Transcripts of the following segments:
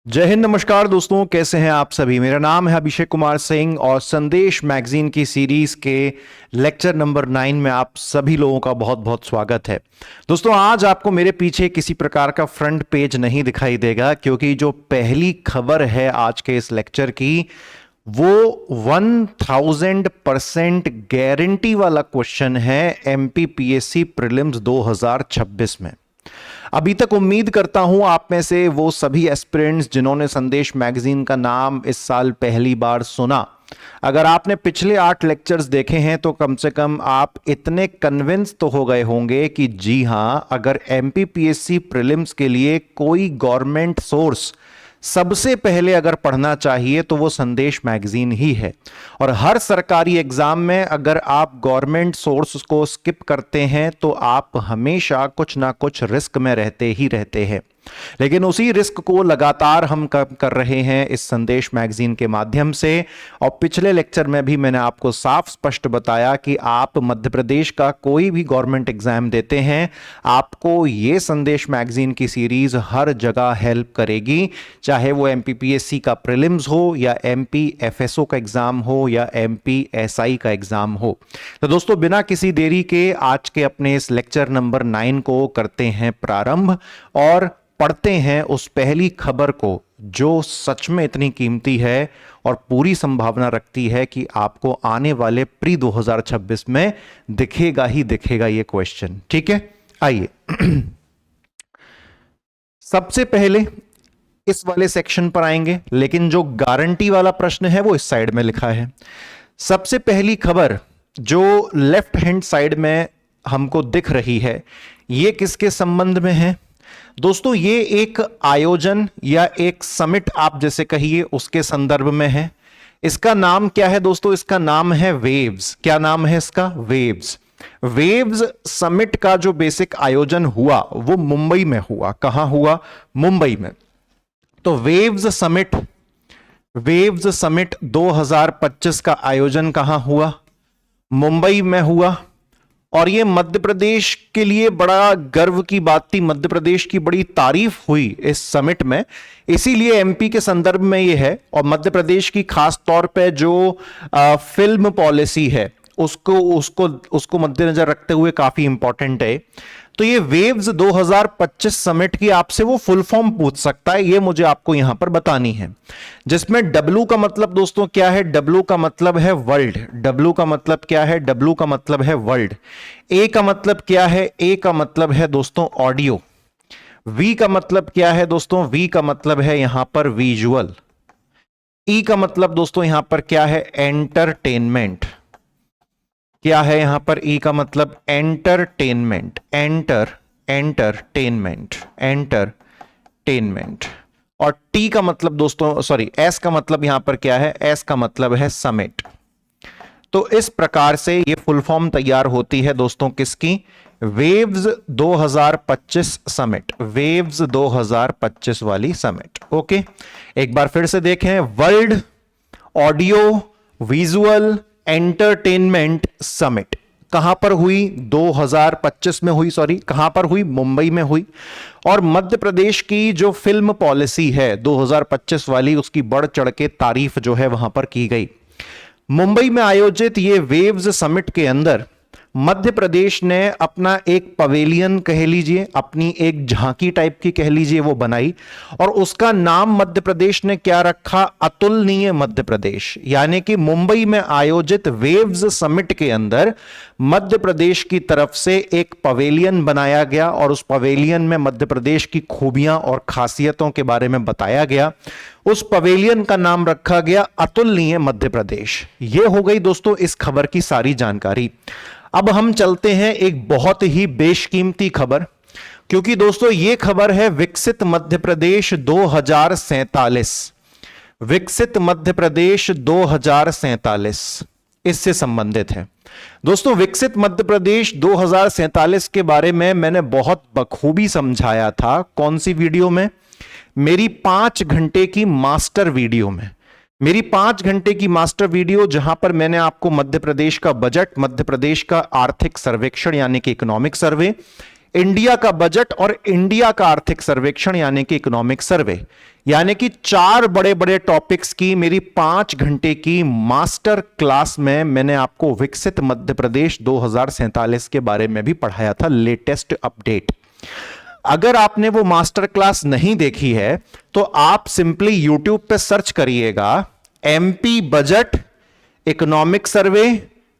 जय हिंद। नमस्कार दोस्तों, कैसे हैं आप सभी। मेरा नाम है अभिषेक कुमार सिंह और संदेश मैगजीन की सीरीज के लेक्चर नंबर 9 में आप सभी लोगों का बहुत बहुत स्वागत है। दोस्तों, आज आपको मेरे पीछे किसी प्रकार का फ्रंट पेज नहीं दिखाई देगा, क्योंकि जो पहली खबर है आज के इस लेक्चर की वो 1000% गारंटी वाला क्वेश्चन है एमपीपीएससी प्रीलिम्स 2026 में। अभी तक उम्मीद करता हूं आप में से वो सभी एस्पिरेंट्स जिन्होंने संदेश मैगजीन का नाम इस साल पहली बार सुना, अगर आपने पिछले 8 लेक्चर्स देखे हैं तो कम से कम आप इतने कन्विंस तो हो गए होंगे कि जी हां, अगर एमपीपीएससी प्रीलिम्स के लिए कोई गवर्नमेंट सोर्स सबसे पहले अगर पढ़ना चाहिए तो वो संदेश मैगजीन ही है। और हर सरकारी एग्जाम में अगर आप गवर्नमेंट सोर्स को स्किप करते हैं तो आप हमेशा कुछ ना कुछ रिस्क में रहते ही रहते हैं। लेकिन उसी रिस्क को लगातार हम कर रहे हैं इस संदेश मैगजीन के माध्यम से। और पिछले लेक्चर में भी मैंने आपको साफ स्पष्ट बताया कि आप मध्य प्रदेश का कोई भी गवर्नमेंट एग्जाम देते हैं, आपको ये संदेश मैगजीन की सीरीज हर जगह हेल्प करेगी, चाहे वो एमपीपीएससी का प्रीलिम्स हो या एमपीएफएसओ का एग्जाम हो या एमपीएसआई का एग्जाम हो। तो दोस्तों, बिना किसी देरी के आज के अपने इस लेक्चर नंबर 9 को करते हैं प्रारंभ और पढ़ते हैं उस पहली खबर को जो सच में इतनी कीमती है और पूरी संभावना रखती है कि आपको आने वाले प्री 2026 में दिखेगा ही दिखेगा ये क्वेश्चन। ठीक है, आइए सबसे पहले इस वाले सेक्शन पर आएंगे, लेकिन जो गारंटी वाला प्रश्न है वो इस साइड में लिखा है। सबसे पहली खबर जो लेफ्ट हैंड साइड में हमको दिख रही है, ये किसके संबंध में है दोस्तों? ये एक आयोजन या एक समिट आप जैसे कहिए उसके संदर्भ में है। इसका नाम क्या है दोस्तों? इसका नाम है वेव्स। क्या नाम है इसका? वेव्स। वेव्स समिट का जो बेसिक आयोजन हुआ वो मुंबई में हुआ। कहां हुआ? मुंबई में। तो वेव्स समिट 2025 का आयोजन कहां हुआ? मुंबई में हुआ। और ये मध्य प्रदेश के लिए बड़ा गर्व की बात थी, मध्य प्रदेश की बड़ी तारीफ हुई इस समिट में, इसीलिए एमपी के संदर्भ में ये है। और मध्य प्रदेश की खास तौर पे जो फिल्म पॉलिसी है उसको मद्देनजर रखते हुए काफी इंपॉर्टेंट है। तो ये वेव्स 2025 समिट की आपसे वो फुल फॉर्म पूछ सकता है, ये मुझे आपको यहां पर बतानी है। जिसमें W का मतलब दोस्तों क्या है? W का मतलब है वर्ल्ड। W का मतलब क्या है? W का मतलब है वर्ल्ड। A का मतलब क्या है? A का मतलब है दोस्तों ऑडियो। V का मतलब क्या है दोस्तों? V का मतलब है यहां पर विजुअल। E का मतलब दोस्तों यहां पर क्या है? एंटरटेनमेंट। क्या है यहां पर? ई का मतलब एंटरटेनमेंट। एंटरटेनमेंट। और टी का मतलब दोस्तों, सॉरी, एस का मतलब यहां पर क्या है? एस का मतलब है समिट। तो इस प्रकार से ये फुल फॉर्म तैयार होती है दोस्तों किसकी? Waves 2025 summit. वेव्स 2025 वाली समिट। ओके, एक बार फिर से देखें। World audio visual entertainment summit कहां पर हुई? 2025 में हुई। सॉरी, कहां पर हुई? मुंबई में हुई। और मध्य प्रदेश की जो फिल्म पॉलिसी है 2025 वाली, उसकी बढ़ चढ़ के तारीफ जो है वहां पर की गई। मुंबई में आयोजित ये वेव्स समिट के अंदर मध्य प्रदेश ने अपना एक पवेलियन कह लीजिए, अपनी एक झांकी टाइप की कह लीजिए, वो बनाई। और उसका नाम मध्य प्रदेश ने क्या रखा? अतुलनीय मध्य प्रदेश। यानी कि मुंबई में आयोजित वेव्स समिट के अंदर मध्य प्रदेश की तरफ से एक पवेलियन बनाया गया और उस पवेलियन में मध्य प्रदेश की खूबियां और खासियतों के बारे में बताया गया। उस पवेलियन का नाम रखा गया अतुलनीय मध्य प्रदेश। यह हो गई दोस्तों इस खबर की सारी जानकारी। अब हम चलते हैं एक बहुत ही बेशकीमती खबर, क्योंकि दोस्तों यह खबर है विकसित मध्य प्रदेश 2047। विकसित मध्य प्रदेश 2047 इससे संबंधित है दोस्तों। विकसित मध्य प्रदेश 2047 के बारे में मैंने बहुत बखूबी समझाया था। कौन सी वीडियो में? मेरी 5 घंटे की मास्टर वीडियो में। मेरी 5 घंटे की मास्टर वीडियो, जहां पर मैंने आपको मध्य प्रदेश का बजट, मध्य प्रदेश का आर्थिक सर्वेक्षण यानी कि इकोनॉमिक सर्वे, इंडिया का बजट और इंडिया का आर्थिक सर्वेक्षण यानी कि इकोनॉमिक सर्वे, यानी कि 4 बड़े बड़े टॉपिक्स की मेरी 5 घंटे की मास्टर क्लास में मैंने आपको विकसित मध्य प्रदेश 2047 के बारे में भी पढ़ाया था, लेटेस्ट अपडेट। अगर आपने वो मास्टर क्लास नहीं देखी है तो आप सिंपली यूट्यूब पे सर्च करिएगा MP budget economic survey,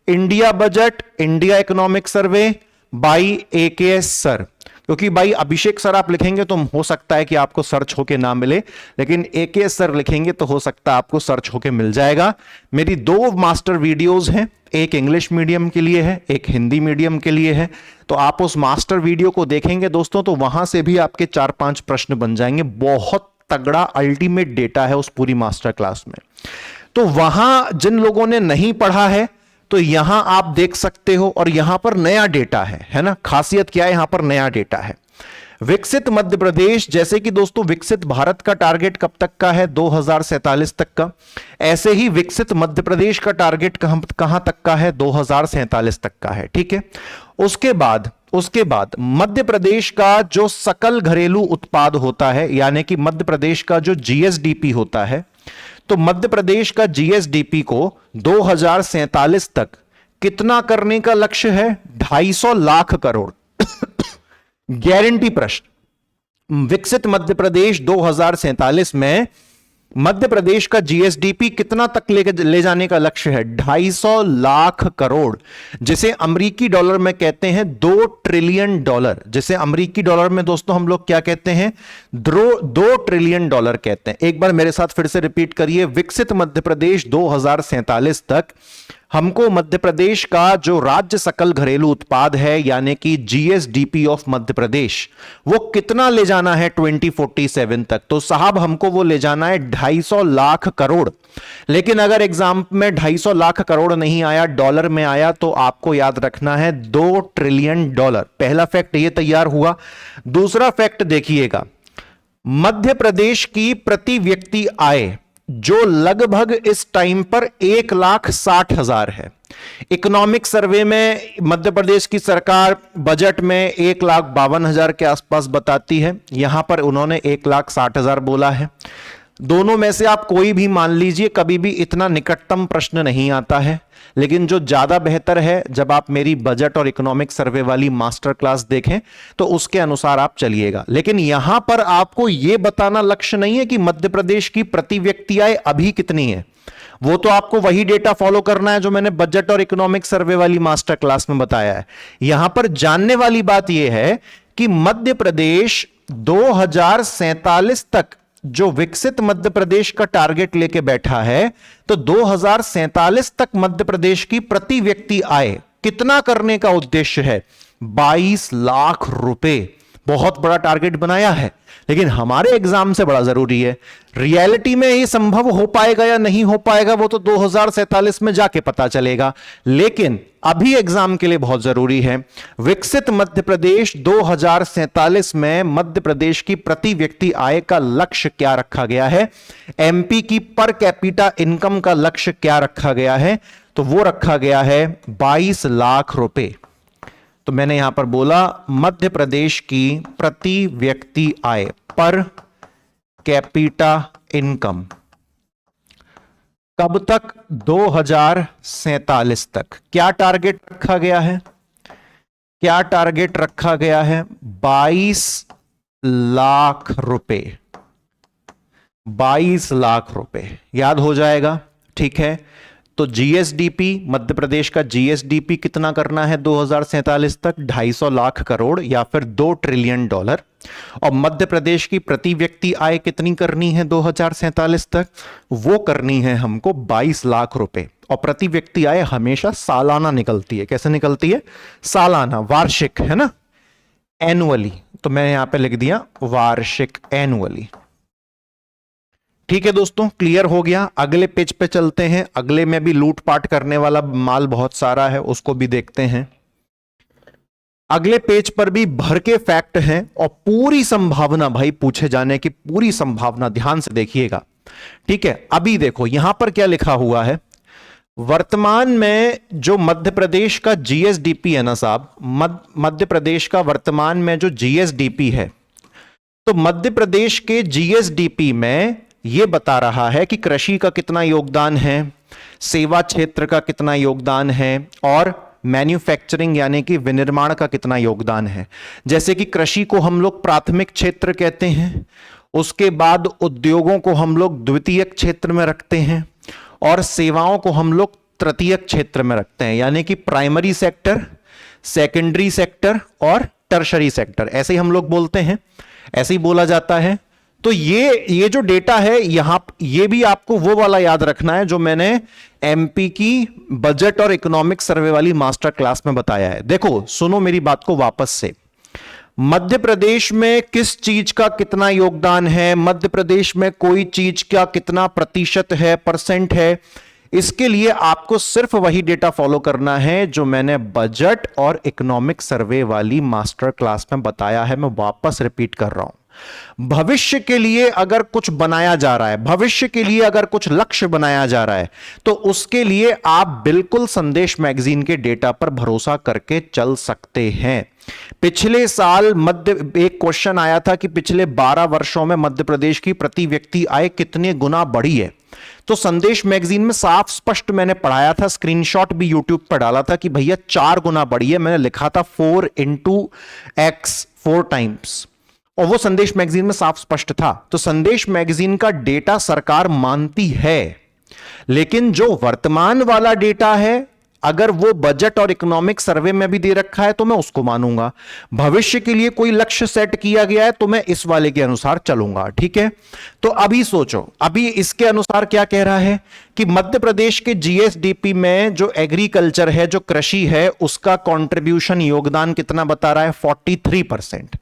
India budget India economic survey by AKS sir, क्योंकि भाई अभिषेक सर आप लिखेंगे तो हो सकता है कि आपको सर्च होके ना मिले, लेकिन एकेएस सर लिखेंगे तो हो सकता है आपको सर्च होके मिल जाएगा। मेरी 2 मास्टर वीडियोस हैं, एक इंग्लिश मीडियम के लिए है, एक हिंदी मीडियम के लिए है। तो आप उस मास्टर वीडियो को देखेंगे दोस्तों तो वहां से भी आपके 4-5 प्रश्न बन जाएंगे। बहुत तगड़ा अल्टीमेट डेटा है उस पूरी मास्टर क्लास में। तो वहां जिन लोगों ने नहीं पढ़ा है तो यहां आप देख सकते हो, और यहां पर नया डेटा है ना। खासियत क्या है, यहां पर नया डेटा है। विकसित मध्य प्रदेश, जैसे कि दोस्तों विकसित भारत का टारगेट कब तक का है, 2047 तक का, ऐसे ही विकसित मध्य प्रदेश का टारगेट कहां तक का है, 2047 तक का है। ठीक है, उसके बाद मध्य प्रदेश का जो सकल घरेलू उत्पाद होता है, यानी कि मध्य प्रदेश का जो जीएसडीपी होता है, तो मध्य प्रदेश का जीएसडीपी को 2047 तक कितना करने का लक्ष्य है, 250 लाख करोड़। गारंटी प्रश्न, विकसित मध्य प्रदेश 2047 में मध्य प्रदेश का जीएसडीपी कितना तक ले जाने का लक्ष्य है, 250 लाख करोड़, जिसे अमेरिकी डॉलर में कहते हैं 2 ट्रिलियन डॉलर। जिसे अमेरिकी डॉलर में दोस्तों हम लोग क्या कहते हैं, 2 ट्रिलियन डॉलर कहते हैं। एक बार मेरे साथ फिर से रिपीट करिए, विकसित मध्य प्रदेश 2047 तक हमको मध्य प्रदेश का जो राज्य सकल घरेलू उत्पाद है, यानी कि जीएसडीपी ऑफ मध्य प्रदेश, वो कितना ले जाना है 2047 तक। तो साहब हमको वो ले जाना है 250 लाख करोड़। लेकिन अगर एग्जाम में 250 लाख करोड़ नहीं आया, डॉलर में आया, तो आपको याद रखना है 2 ट्रिलियन डॉलर। पहला फैक्ट ये तैयार हुआ। दूसरा फैक्ट देखिएगा, मध्य प्रदेश की प्रति व्यक्ति आय जो लगभग इस टाइम पर 1,60,000 है। इकोनॉमिक सर्वे में मध्य प्रदेश की सरकार बजट में 1,52,000 के आसपास बताती है, यहां पर उन्होंने 1,60,000 बोला है। दोनों में से आप कोई भी मान लीजिए, कभी भी इतना निकटतम प्रश्न नहीं आता है। लेकिन जो ज्यादा बेहतर है, जब आप मेरी बजट और इकोनॉमिक सर्वे वाली मास्टर क्लास देखें तो उसके अनुसार आप चलिएगा। लेकिन यहां पर आपको यह बताना लक्ष्य नहीं है कि मध्य प्रदेश की प्रति व्यक्ति आय अभी कितनी है, वो तो आपको वही डेटा फॉलो करना है जो मैंने बजट और इकोनॉमिक सर्वे वाली मास्टर क्लास में बताया है। यहां पर जानने वाली बात यह है कि मध्य प्रदेश 2047 तक जो विकसित मध्य प्रदेश का टारगेट लेके बैठा है, तो 2047 तक मध्य प्रदेश की प्रति व्यक्ति आय कितना करने का उद्देश्य है, 22 लाख रुपए। बहुत बड़ा टारगेट बनाया है, लेकिन हमारे एग्जाम से बड़ा जरूरी है। रियलिटी में ये संभव हो पाएगा या नहीं हो पाएगा वो तो 2047 में जाके पता चलेगा, लेकिन अभी एग्जाम के लिए बहुत जरूरी है। विकसित मध्य प्रदेश 2047 में मध्य प्रदेश की प्रति व्यक्ति आय का लक्ष्य क्या रखा गया है, एमपी की पर कैपिटा इनकम का लक्ष्य क्या रखा गया है, तो वो रखा गया है 22 लाख रुपए। तो मैंने यहां पर बोला मध्य प्रदेश की प्रति व्यक्ति आय पर कैपिटा इनकम कब तक, 2047 तक। क्या टारगेट रखा गया है, क्या टारगेट रखा गया है, 22 लाख रुपए। 22 लाख रुपए याद हो जाएगा, ठीक है। तो जीएसडीपी, मध्य प्रदेश का जीएसडीपी कितना करना है 2047 तक, 250 लाख करोड़ या फिर 2 ट्रिलियन डॉलर। और मध्य प्रदेश की प्रति व्यक्ति आय कितनी करनी है 2047 तक, वो करनी है हमको 22 लाख रुपए। और प्रति व्यक्ति आय हमेशा सालाना निकलती है। कैसे निकलती है, सालाना, वार्षिक, है ना, एनुअली। तो मैंने यहां पे लिख दिया वार्षिक, एनुअली। ठीक है दोस्तों, क्लियर हो गया। अगले पेज पे चलते हैं। अगले में भी लूटपाट करने वाला माल बहुत सारा है, उसको भी देखते हैं। अगले पेज पर भी भर के फैक्ट हैं और पूरी संभावना भाई पूछे जाने की पूरी संभावना, ध्यान से देखिएगा, ठीक है। अभी देखो यहां पर क्या लिखा हुआ है, वर्तमान में जो मध्य प्रदेश का जीएसडीपी है ना साहब, मध्य प्रदेश का वर्तमान में जो जीएसडीपी है, तो मध्य प्रदेश के जीएसडीपी में यह बता रहा है कि कृषि का कितना योगदान है, सेवा क्षेत्र का कितना योगदान है, और मैन्युफैक्चरिंग यानी कि विनिर्माण का कितना योगदान है। जैसे कि कृषि को हम लोग प्राथमिक क्षेत्र कहते हैं, उसके बाद उद्योगों को हम लोग द्वितीयक क्षेत्र में रखते हैं, और सेवाओं को हम लोग तृतीयक क्षेत्र में रखते हैं, यानी कि प्राइमरी सेक्टर, सेकेंडरी सेक्टर और टर्शरी सेक्टर, ऐसे ही हम लोग बोलते हैं, ऐसे ही बोला जाता है। तो ये जो डेटा है यहां, ये भी आपको वो वाला याद रखना है जो मैंने एमपी की बजट और इकोनॉमिक सर्वे वाली मास्टर क्लास में बताया है। देखो सुनो मेरी बात को वापस से, मध्य प्रदेश में किस चीज का कितना योगदान है, मध्य प्रदेश में कोई चीज का कितना प्रतिशत है, परसेंट है, इसके लिए आपको सिर्फ वही डेटा फॉलो करना है जो मैंने बजट और इकोनॉमिक सर्वे वाली मास्टर क्लास में बताया है। मैं वापस रिपीट कर रहा हूं, भविष्य के लिए अगर कुछ बनाया जा रहा है, भविष्य के लिए अगर कुछ लक्ष्य बनाया जा रहा है, तो उसके लिए आप बिल्कुल संदेश मैगजीन के डेटा पर भरोसा करके चल सकते हैं। पिछले साल एक क्वेश्चन आया था कि पिछले 12 वर्षों में मध्य प्रदेश की प्रति व्यक्ति आय कितने गुना बढ़ी है, तो संदेश मैगजीन में साफ स्पष्ट मैंने पढ़ाया था, स्क्रीनशॉट भी यूट्यूब पर डाला था कि भैया 4 गुना बढ़ी है। मैंने लिखा था 4 into x, 4 टाइम्स, और वो संदेश मैगजीन में साफ स्पष्ट था। तो संदेश मैगजीन का डेटा सरकार मानती है, लेकिन जो वर्तमान वाला डेटा है अगर वो बजट और इकोनॉमिक सर्वे में भी दे रखा है तो मैं उसको मानूंगा। भविष्य के लिए कोई लक्ष्य सेट किया गया है तो मैं इस वाले के अनुसार चलूंगा, ठीक है। तो अभी सोचो, अभी इसके अनुसार क्या कह रहा है कि मध्य प्रदेश के जीएसडीपी में जो एग्रीकल्चर है, जो कृषि है, उसका कंट्रीब्यूशन योगदान कितना बता रहा है, 43%।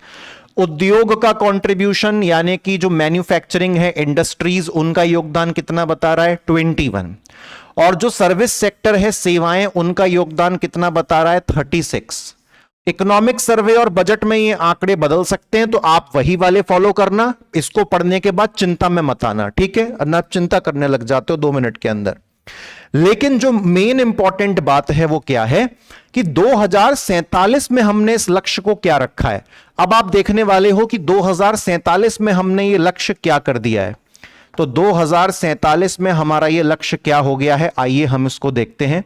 उद्योग का कंट्रीब्यूशन यानी कि जो मैन्युफैक्चरिंग है, इंडस्ट्रीज, उनका योगदान कितना बता रहा है, 21। और जो सर्विस सेक्टर है, सेवाएं, उनका योगदान कितना बता रहा है, 36। इकोनॉमिक सर्वे और बजट में ये आंकड़े बदल सकते हैं, तो आप वही वाले फॉलो करना। इसको पढ़ने के बाद चिंता में मत आना, ठीक है, वरना आप चिंता करने लग जाते हो 2 मिनट के अंदर। लेकिन जो मेन इंपॉर्टेंट बात है वो क्या है कि 2047 में हमने इस लक्ष्य को क्या रखा है। अब आप देखने वाले हो कि 2047 में हमने ये लक्ष्य क्या कर दिया है। तो 2047 में हमारा ये लक्ष्य क्या हो गया है, आइए हम इसको देखते हैं।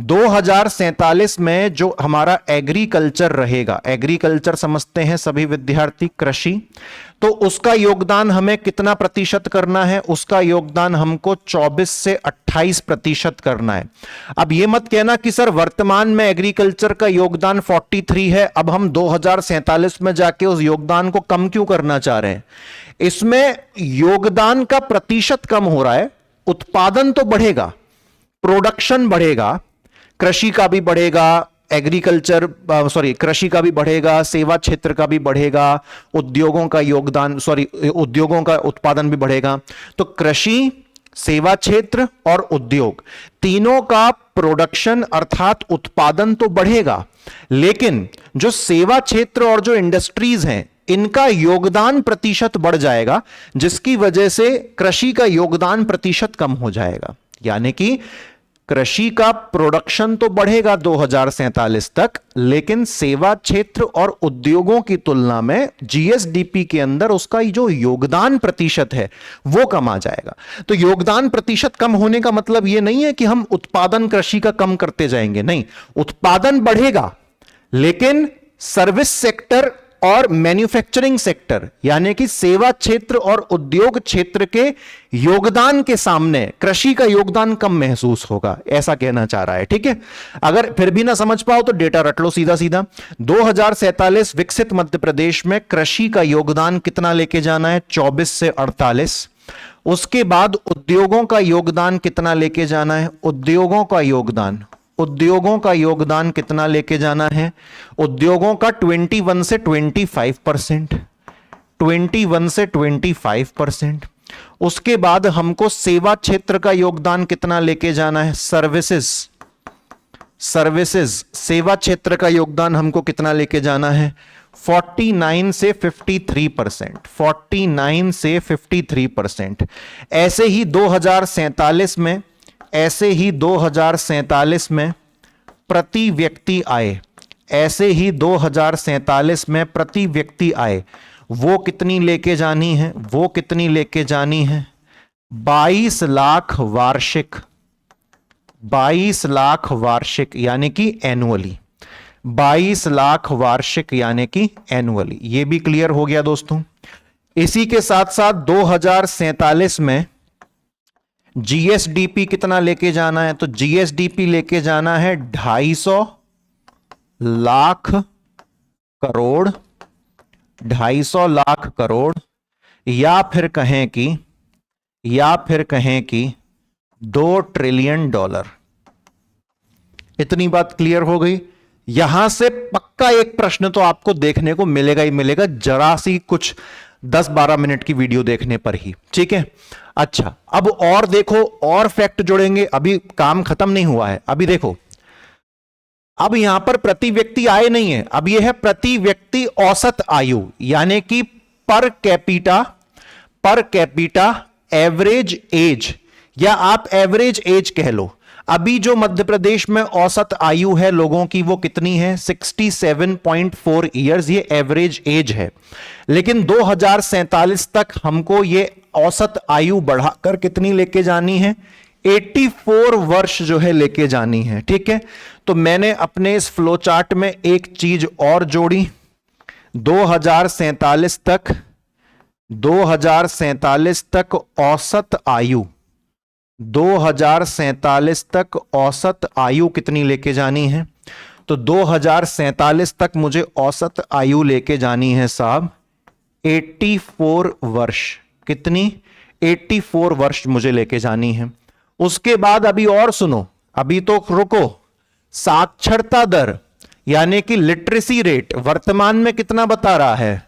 2047 में जो हमारा एग्रीकल्चर रहेगा, एग्रीकल्चर समझते हैं सभी विद्यार्थी, कृषि, तो उसका योगदान हमें कितना प्रतिशत करना है, उसका योगदान हमको 24 से 28% करना है। अब ये मत कहना कि सर वर्तमान में एग्रीकल्चर का योगदान 43 है, अब हम 2047 में जाके उस योगदान को कम क्यों करना चाह रहे हैं। इसमें योगदान का प्रतिशत कम हो रहा है, उत्पादन तो बढ़ेगा, प्रोडक्शन बढ़ेगा, कृषि का भी बढ़ेगा, कृषि का भी बढ़ेगा, सेवा क्षेत्र का भी बढ़ेगा, उद्योगों का योगदान उद्योगों का उत्पादन भी बढ़ेगा। तो कृषि, सेवा क्षेत्र और उद्योग तीनों का प्रोडक्शन अर्थात उत्पादन तो बढ़ेगा, लेकिन जो सेवा क्षेत्र और जो इंडस्ट्रीज हैं इनका योगदान प्रतिशत बढ़ जाएगा, जिसकी वजह से कृषि का योगदान प्रतिशत कम हो जाएगा। यानी कि कृषि का प्रोडक्शन तो बढ़ेगा 2047 तक, लेकिन सेवा क्षेत्र और उद्योगों की तुलना में जीएसडीपी के अंदर उसका जो योगदान प्रतिशत है वो कम आ जाएगा। तो योगदान प्रतिशत कम होने का मतलब ये नहीं है कि हम उत्पादन कृषि का कम करते जाएंगे, नहीं, उत्पादन बढ़ेगा, लेकिन सर्विस सेक्टर और मैन्युफैक्चरिंग सेक्टर यानी कि सेवा क्षेत्र और उद्योग क्षेत्र के योगदान के सामने कृषि का योगदान कम महसूस होगा, ऐसा कहना चाह रहा है, ठीक है। अगर फिर भी ना समझ पाओ तो डेटा रट लो सीधा सीधा। 2047 विकसित मध्य प्रदेश में कृषि का योगदान कितना लेके जाना है, 24 से 48। उसके बाद उद्योगों का योगदान कितना लेके जाना है, उद्योगों का योगदान कितना लेके जाना है, उद्योगों का 21 से 25%, 21 से 25%। उसके बाद हमको सेवा क्षेत्र का योगदान कितना लेके जाना है, सर्विसेज सेवा क्षेत्र का योगदान हमको कितना लेके जाना है, 49 से 53%, 49 से 53%। ऐसे ही 2047 में ऐसे ही 2047 में प्रति व्यक्ति आय, ऐसे ही 2047 में प्रति व्यक्ति आय वो कितनी लेके जानी है, वो कितनी लेके जानी है? 22 लाख वार्षिक, 22 लाख वार्षिक यानी कि एनुअली, 22 लाख वार्षिक यानी कि एनुअली। ये भी क्लियर हो गया दोस्तों। इसी के साथ साथ 2047 में जीएसडीपी कितना लेके जाना है? तो जीएसडीपी लेके जाना है 250 लाख करोड़, 250 लाख करोड़, या फिर कहें कि 2 ट्रिलियन डॉलर। इतनी बात क्लियर हो गई। यहां से पक्का एक प्रश्न तो आपको देखने को मिलेगा ही मिलेगा, जरा सी कुछ 10-12 मिनट की वीडियो देखने पर ही, ठीक है। अच्छा, अब और देखो, और फैक्ट जोड़ेंगे, अभी काम खत्म नहीं हुआ है। अभी देखो, अब यहां पर प्रति व्यक्ति आय नहीं है, अब यह है प्रति व्यक्ति औसत आयु, यानी कि पर कैपिटा एवरेज एज, या आप एवरेज एज कह लो। अभी जो मध्य प्रदेश में औसत आयु है लोगों की वो कितनी है? 67.4 ईयर्स, ये एवरेज एज है। लेकिन 2047 तक हमको ये औसत आयु बढ़ाकर कितनी लेके जानी है? 84 वर्ष जो है लेके जानी है, ठीक है। तो मैंने अपने इस फ्लो चार्ट में एक चीज और जोड़ी, 2047 तक औसत आयु, 2047 तक औसत आयु कितनी लेके जानी है? तो 2047 तक मुझे औसत आयु लेके जानी है साहब 84 वर्ष। कितनी? 84 वर्ष मुझे लेके जानी है। उसके बाद अभी और सुनो, अभी तो रुको, साक्षरता दर यानी कि लिटरेसी रेट वर्तमान में कितना बता रहा है?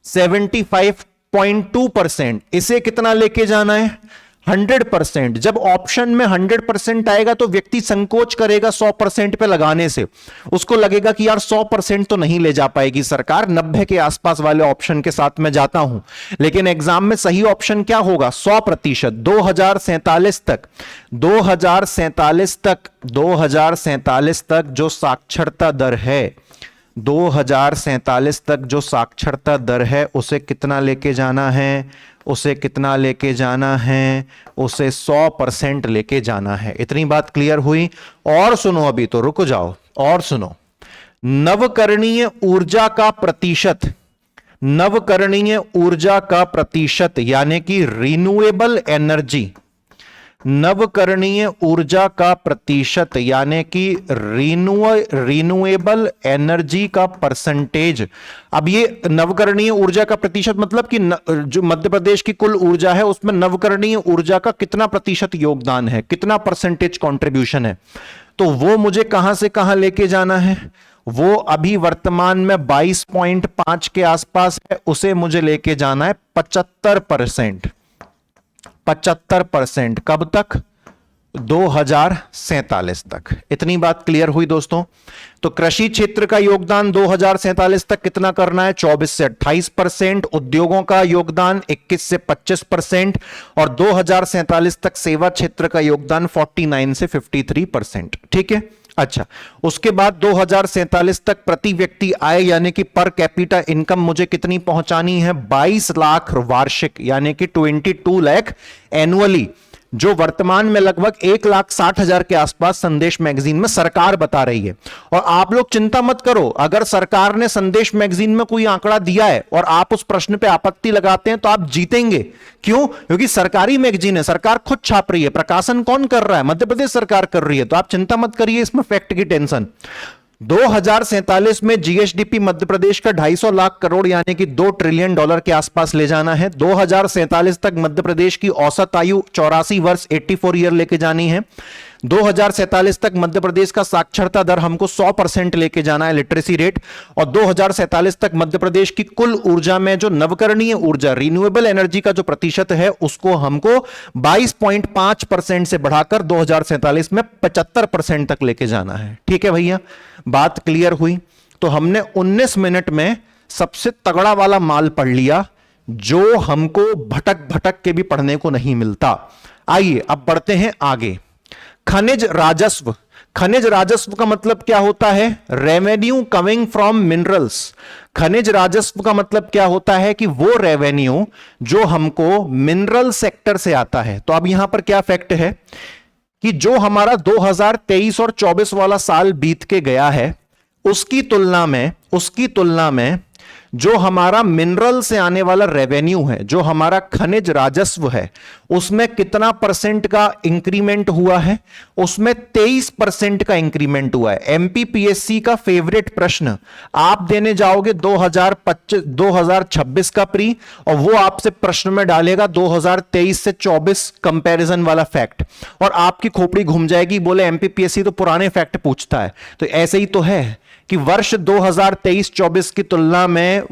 75.2%। इसे कितना लेके जाना है? 100%। जब ऑप्शन में 100% आएगा तो व्यक्ति संकोच करेगा 100% पे लगाने से, उसको लगेगा कि यार 100% तो नहीं ले जा पाएगी सरकार, 90 के आसपास वाले ऑप्शन के साथ मैं जाता हूं। लेकिन एग्जाम में सही ऑप्शन क्या होगा? 100%। 2047 तक जो साक्षरता दर है, 2047 तक जो साक्षरता दर है उसे कितना लेके जाना है? उसे कितना लेके जाना है? उसे 100% लेके जाना है। इतनी बात क्लियर हुई? और सुनो, अभी तो रुक जाओ, और सुनो, नवकरणीय ऊर्जा का प्रतिशत, नवकरणीय ऊर्जा का प्रतिशत यानी कि रिन्यूएबल एनर्जी, नवकरणीय ऊर्जा का प्रतिशत यानी कि रिन्यूएबल एनर्जी का परसेंटेज। अब ये नवकरणीय ऊर्जा का प्रतिशत मतलब कि जो मध्य प्रदेश की कुल ऊर्जा है उसमें नवकरणीय ऊर्जा का कितना प्रतिशत योगदान है, कितना परसेंटेज कंट्रीब्यूशन है। तो वो मुझे कहां से कहां लेके जाना है? वो अभी वर्तमान में 22.5 के आसपास है, उसे मुझे लेके जाना है 75%। 75%। कब तक? 2047 तक। इतनी बात क्लियर हुई दोस्तों। तो कृषि क्षेत्र का योगदान 2047 तक कितना करना है? 24 से 28%। उद्योगों का योगदान 21 से 25%। और 2047 तक सेवा क्षेत्र का योगदान 49 से 53%। ठीक है। अच्छा, उसके बाद 2047 तक प्रति व्यक्ति आय यानी कि पर कैपिटा इनकम मुझे कितनी पहुंचानी है? 22 लाख वार्षिक यानी कि 22 लाख एनुअली, जो वर्तमान में लगभग 1,60,000 के आसपास संदेश मैगजीन में सरकार बता रही है। और आप लोग चिंता मत करो, अगर सरकार ने संदेश मैगजीन में कोई आंकड़ा दिया है और आप उस प्रश्न पे आपत्ति लगाते हैं तो आप जीतेंगे। क्यों? क्योंकि सरकारी मैगजीन है, सरकार खुद छाप रही है। प्रकाशन कौन कर रहा है? मध्य प्रदेश सरकार कर रही है। तो आप चिंता मत करिए इसमें फैक्ट की टेंशन। 2047 में जीएसडीपी मध्य प्रदेश का 250 लाख करोड़ यानी कि 2 ट्रिलियन डॉलर के आसपास ले जाना है। 2047 तक मध्य प्रदेश की औसत आयु 84 वर्ष 84 ईयर लेके जानी है। 2047 तक मध्य प्रदेश का साक्षरता दर हमको 100% लेके जाना है, लिटरेसी रेट। और 2047 तक मध्य प्रदेश की कुल ऊर्जा में जो नवकरणीय ऊर्जा रिन्यूएबल एनर्जी का जो प्रतिशत है उसको हमको 22.5% से बढ़ाकर 2047 में 75% तक लेके जाना है। ठीक है भैया, बात क्लियर हुई? तो हमने 19 मिनट में सबसे तगड़ा वाला माल पढ़ लिया जो हमको भटक भटक के भी पढ़ने को नहीं मिलता। आइए अब बढ़ते हैं आगे। खनिज राजस्व, खनिज राजस्व का मतलब क्या होता है? Revenue coming from minerals. खनिज राजस्व का मतलब क्या होता है? कि वो रेवेन्यू जो हमको मिनरल सेक्टर से आता है। तो अब यहां पर क्या फैक्ट है कि जो हमारा 2023 और 24 वाला साल बीत के गया है, उसकी तुलना में जो हमारा मिनरल से आने वाला रेवेन्यू है, जो हमारा खनिज राजस्व है, उसमें कितना परसेंट का इंक्रीमेंट हुआ है? उसमें 23% का इंक्रीमेंट हुआ है। एमपीपीएससी का फेवरेट प्रश्न, आप देने जाओगे 2026 का प्री, और वो आपसे प्रश्न में डालेगा 2023 से 24 कंपैरिजन वाला फैक्ट, और आपकी खोपड़ी घूम जाएगी, बोले एमपीपीएससी तो पुराने फैक्ट पूछता है। तो ऐसे ही तो है कि वर्ष 2023-24 की तुलना में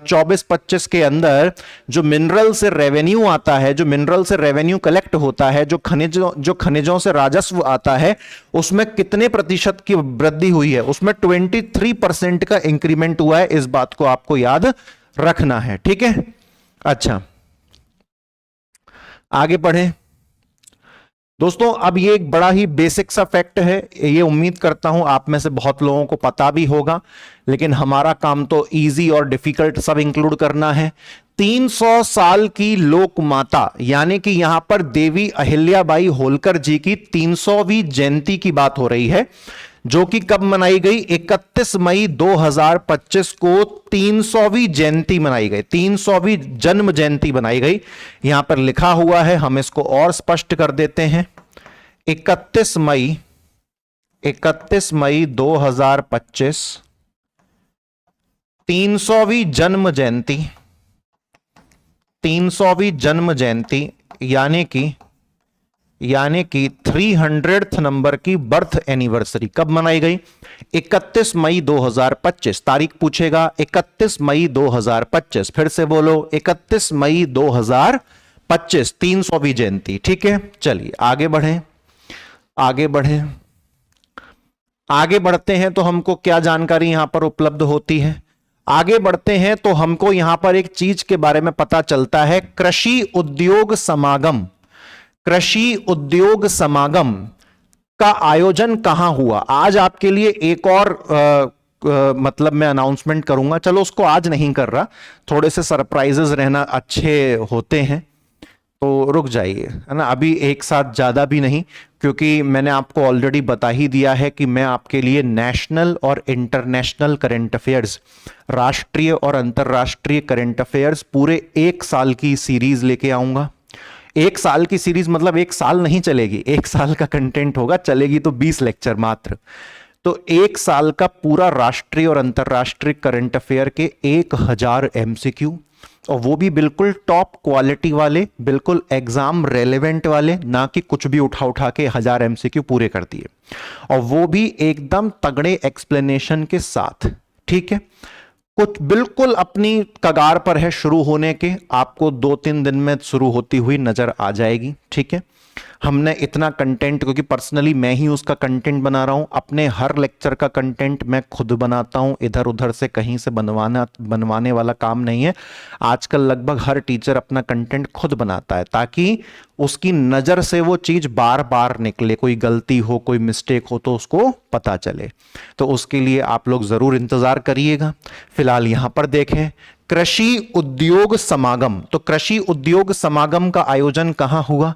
24-25 के अंदर जो मिनरल से रेवेन्यू आता है, जो मिनरल से रेवेन्यू कलेक्ट होता है, जो खनिजों से राजस्व आता है, उसमें कितने प्रतिशत की वृद्धि हुई है? उसमें 23% का इंक्रीमेंट हुआ है। इस बात को आपको याद रखना है, ठीक है। अच्छा, आगे बढ़े दोस्तों। अब ये एक बड़ा ही बेसिक सा फैक्ट है, ये उम्मीद करता हूं आप में से बहुत लोगों को पता भी होगा, लेकिन हमारा काम तो इजी और डिफिकल्ट सब इंक्लूड करना है। 300 साल की लोक माता, यानी कि यहां पर देवी अहिल्याबाई होलकर जी की 300वीं जयंती की बात हो रही है, जो कि कब मनाई गई? 31 मई 2025 को 300वीं जयंती मनाई गई, 300वीं जन्म जयंती बनाई गई। यहां पर लिखा हुआ है, हम इसको और स्पष्ट कर देते हैं। 31 मई 2025 300वीं जन्म जयंती, 300वीं जन्म जयंती, यानी कि 300th नंबर की बर्थ एनिवर्सरी कब मनाई गई? 31 मई 2025। तारीख पूछेगा 31 मई 2025, फिर से बोलो 31 मई 2025, 300वीं जयंती, ठीक है। चलिए आगे बढ़ते हैं तो हमको क्या जानकारी यहां पर उपलब्ध होती है? आगे बढ़ते हैं तो हमको यहां पर एक चीज के बारे में पता चलता है, कृषि उद्योग समागम का आयोजन कहां हुआ। आज आपके लिए एक और मतलब मैं अनाउंसमेंट करूंगा, चलो उसको आज नहीं कर रहा, थोड़े से सरप्राइजेस रहना अच्छे होते हैं, तो रुक जाइए, है ना। अभी एक साथ ज्यादा भी नहीं, क्योंकि मैंने आपको ऑलरेडी बता ही दिया है कि मैं आपके लिए नेशनल और इंटरनेशनल करंट अफेयर्स, राष्ट्रीय और अंतर्राष्ट्रीय करंट अफेयर्स पूरे 1 साल की सीरीज लेके आऊंगा। 1 साल की सीरीज मतलब 1 साल नहीं चलेगी, 1 साल का कंटेंट होगा, चलेगी तो 20 लेक्चर मात्र। तो 1 साल का पूरा राष्ट्रीय और अंतर्राष्ट्रीय करंट अफेयर के 1000 एमसीक्यू, और वो भी बिल्कुल टॉप क्वालिटी वाले, बिल्कुल एग्जाम रेलेवेंट वाले, ना कि कुछ भी उठा के 1000 एमसीक्यू पूरे कर दिए, और वो भी एकदम तगड़े एक्सप्लेनेशन के साथ, ठीक है। कुछ बिल्कुल अपनी कगार पर है शुरू होने के, आपको 2-3 दिन में शुरू होती हुई नजर आ जाएगी, ठीक है। हमने इतना कंटेंट, क्योंकि पर्सनली मैं ही उसका कंटेंट बना रहा हूं, अपने हर लेक्चर का कंटेंट मैं खुद बनाता हूं, इधर उधर से कहीं से बनवाने वाला काम नहीं है। आजकल लगभग हर टीचर अपना कंटेंट खुद बनाता है, ताकि उसकी नजर से वो चीज बार बार निकले, कोई गलती हो, कोई मिस्टेक हो तो उसको पता चले। तो उसके लिए आप लोग जरूर इंतजार करिएगा। फिलहाल यहां पर देखें, कृषि उद्योग समागम। तो कृषि उद्योग समागम का आयोजन कहां हुआ?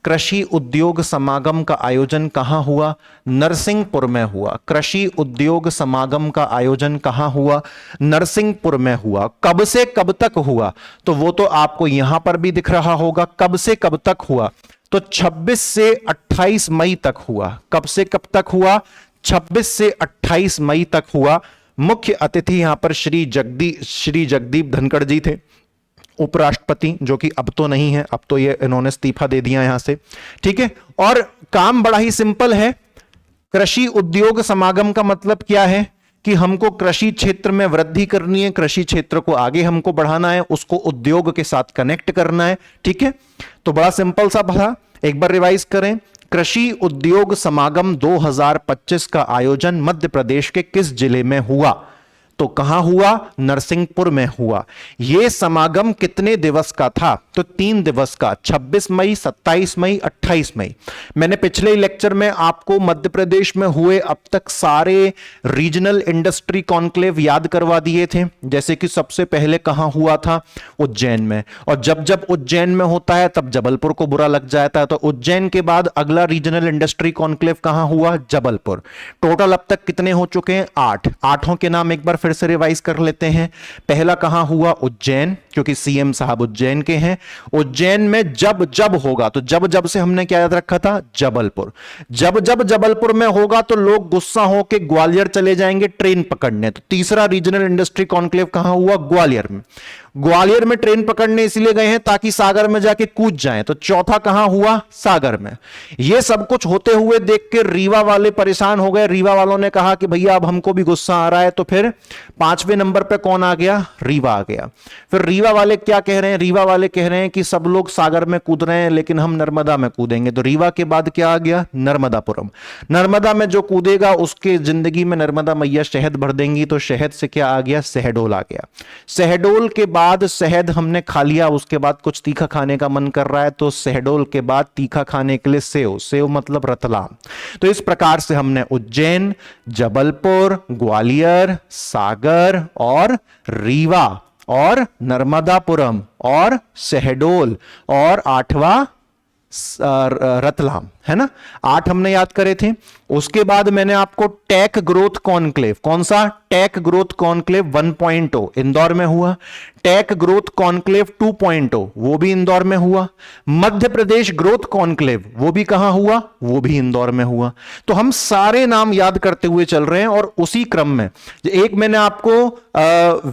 कृषि उद्योग समागम का आयोजन कहां हुआ? नरसिंहपुर में हुआ। कृषि उद्योग समागम का आयोजन कहां हुआ? नरसिंहपुर में हुआ। कब से कब तक हुआ? तो वो तो आपको यहां पर भी दिख रहा होगा, कब से कब तक हुआ। तो 26 से 28 मई तक हुआ। कब से कब तक हुआ? 26 से 28 मई तक हुआ। मुख्य अतिथि यहां पर श्री जगदीप धनखड़ जी थे, उपराष्ट्रपति, जो कि अब तो नहीं है, अब तो ये इन्होंने इस्तीफा दे दिया यहां से, ठीक है। और काम बड़ा ही सिंपल है। कृषि उद्योग समागम का मतलब क्या है? कि हमको कृषि क्षेत्र में वृद्धि करनी है, कृषि क्षेत्र को आगे हमको बढ़ाना है, उसको उद्योग के साथ कनेक्ट करना है, ठीक है। तो बड़ा सिंपल सा था, एक बार रिवाइज करें। कृषि उद्योग समागम 2025 का आयोजन मध्य प्रदेश के किस जिले में हुआ? तो कहां हुआ? नरसिंहपुर में हुआ। यह समागम कितने दिवस का था? तो 3 दिवस का, 26 मई, 27 मई, 28 मई। मैंने पिछले लेक्चर में आपको मध्य प्रदेश में हुए अब तक सारे रीजनल इंडस्ट्री कॉन्क्लेव याद करवा दिए थे। जैसे कि सबसे पहले कहां हुआ था? उज्जैन में। और जब जब उज्जैन में होता है तब जबलपुर को बुरा लग जाता है, तो उज्जैन के बाद अगला रीजनल इंडस्ट्री कॉन्क्लेव कहां हुआ? जबलपुर। टोटल अब तक कितने हो चुके हैं? 8। आठों के नाम एक बार फिर से रिवाइज कर लेते हैं। पहला कहां हुआ? उज्जैन, क्योंकि सीएम साहब उज्जैन के हैं। उज्जैन में जब जब होगा, तो जब जब से हमने क्या याद रखा था? जबलपुर। जब जब जबलपुर में होगा तो लोग गुस्सा होकर ग्वालियर चले जाएंगे ट्रेन पकड़ने। तो तीसरा रीजनल इंडस्ट्री कॉन्क्लेव कहां हुआ? ग्वालियर में। ग्वालियर में ट्रेन पकड़ने इसलिए गए हैं ताकि सागर में जाके कूद जाएं। तो चौथा कहां हुआ? सागर में। यह सब कुछ होते हुए देख के रीवा वाले परेशान हो गए। रीवा वालों ने कहा कि भैया अब हमको भी गुस्सा आ रहा है। तो फिर 5वें नंबर पे कौन आ गया? रीवा आ गया। फिर रीवा वाले क्या कह रहे हैं? रीवा वाले कह रहे हैं कि सब लोग सागर में कूद रहे हैं लेकिन हम नर्मदा में कूदेंगे। तो रीवा के बाद क्या आ गया? नर्मदापुरम। नर्मदा में जो कूदेगा उसके जिंदगी में नर्मदा मैया शहद भर देंगी। तो शहद से क्या आ गया? शहडोल आ गया। शहडोल के बाद शहद हमने खा लिया, उसके बाद कुछ तीखा खाने का मन कर रहा है, तो शहडोल के बाद तीखा खाने के लिए सेव। सेव मतलब रतलाम। तो इस प्रकार से हमने उज्जैन, जबलपुर, ग्वालियर, सागर और रीवा और नर्मदापुरम और शहडोल और 8वां रतलाम, है ना। 8 हमने याद करे थे। उसके बाद मैंने आपको टेक ग्रोथ कॉन्क्लेव, कौन सा? टेक ग्रोथ कॉन्क्लेव 1.0 इंदौर में हुआ। टेक ग्रोथ कॉन्क्लेव 2.0 वो भी इंदौर में हुआ। मध्य प्रदेश ग्रोथ कॉन्क्लेव वो भी कहां हुआ? वो भी इंदौर में हुआ। तो हम सारे नाम याद करते हुए चल रहे हैं। और उसी क्रम में एक मैंने आपको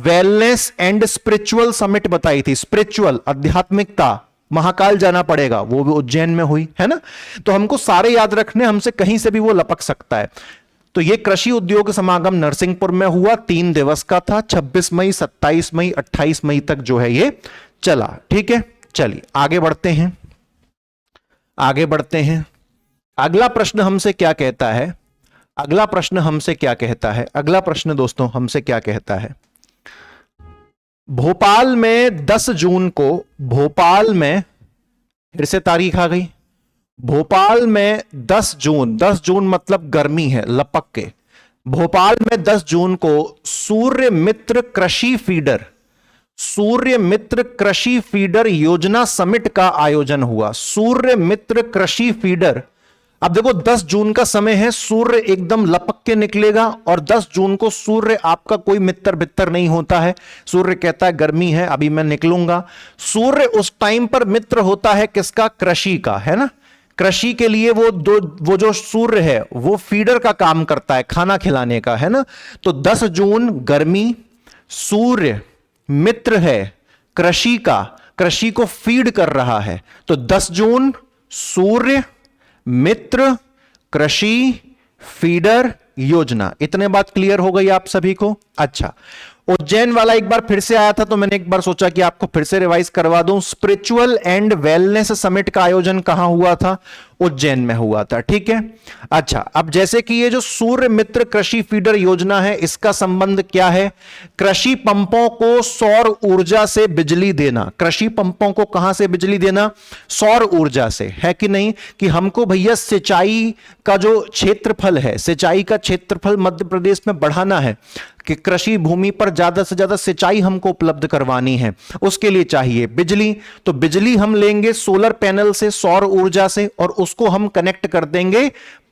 वेलनेस एंड स्पिरिचुअल समिट बताई थी। स्पिरिचुअल, आध्यात्मिकता, महाकाल जाना पड़ेगा, वो भी उज्जैन में हुई, है ना। तो हमको सारे याद रखने, हमसे कहीं से भी वो लपक सकता है। तो ये कृषि उद्योग समागम नरसिंहपुर में हुआ, 3 दिवस का था। 26 मई, 27 मई, 28 मई तक जो है ये चला। ठीक है, चलिए आगे बढ़ते हैं। आगे बढ़ते हैं। अगला प्रश्न हमसे क्या कहता है? अगला प्रश्न हमसे क्या कहता है? अगला प्रश्न दोस्तों हमसे क्या कहता है? भोपाल में 10 जून को, भोपाल में, फिर से तारीख आ गई, भोपाल में 10 जून, 10 जून मतलब गर्मी है, लपक के। भोपाल में 10 जून को सूर्य मित्र कृषि फीडर, सूर्य मित्र कृषि फीडर योजना समिट का आयोजन हुआ। सूर्य मित्र कृषि फीडर। अब देखो 10 जून का समय है, सूर्य एकदम लपक के निकलेगा। और 10 जून को सूर्य आपका कोई मित्र बित्र नहीं होता है। सूर्य कहता है गर्मी है, अभी मैं निकलूंगा। सूर्य उस टाइम पर मित्र होता है किसका? कृषि का, है ना। कृषि के लिए वो जो सूर्य है वो फीडर का काम करता है, खाना खिलाने का, है ना। तो 10 जून गर्मी, सूर्य मित्र है कृषि का, कृषि को फीड कर रहा है। तो 10 जून सूर्य मित्र कृषि फीडर योजना। इतने बात क्लियर हो गई आप सभी को? अच्छा, उज्जैन वाला एक बार फिर से आया था तो मैंने एक बार सोचा कि आपको फिर से रिवाइज करवा दूं। स्पिरिचुअल एंड वेलनेस समिट का आयोजन कहां हुआ था? उज्जैन में हुआ था। ठीक है, अच्छा, अब जैसे कि ये जो सूर्य मित्र कृषि फीडर योजना है, इसका संबंध क्या है? कृषि पंपों को सौर ऊर्जा से बिजली देना। कृषि पंपों को कहां से बिजली देना? सौर ऊर्जा से, है कि नहीं? कि हमको भैया सिंचाई का जो क्षेत्रफल है, सिंचाई का क्षेत्रफल मध्य प्रदेश में बढ़ाना है, कि कृषि भूमि पर ज्यादा से ज्यादा सिंचाई हमको उपलब्ध करवानी है, उसके लिए चाहिए बिजली। तो बिजली हम लेंगे सोलर पैनल से, सौर ऊर्जा से, और उसको हम कनेक्ट कर देंगे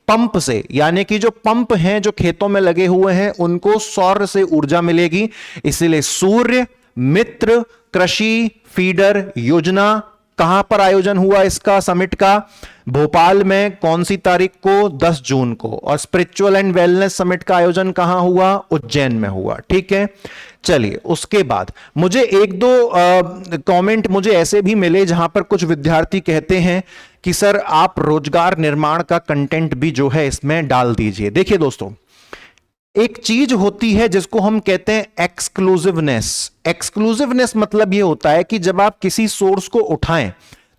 पंप से। यानी कि जो पंप हैं जो खेतों में लगे हुए हैं उनको सौर से ऊर्जा मिलेगी। इसलिए सूर्य मित्र कृषि फीडर योजना कहां पर आयोजन हुआ इसका, समिट का? भोपाल में। कौन सी तारीख को? 10 जून को। और स्पिरिचुअल एंड वेलनेस समिट का आयोजन कहां हुआ? उज्जैन में हुआ। ठीक है, चलिए उसके बाद मुझे एक दो कमेंट मुझे ऐसे भी मिले जहां पर कुछ विद्यार्थी कहते हैं कि सर आप रोजगार निर्माण का कंटेंट भी जो है इसमें डाल दीजिए। देखिए दोस्तों, एक चीज होती है जिसको हम कहते हैं एक्सक्लूसिवनेस। एक्सक्लूसिवनेस मतलब यह होता है कि जब आप किसी सोर्स को उठाएं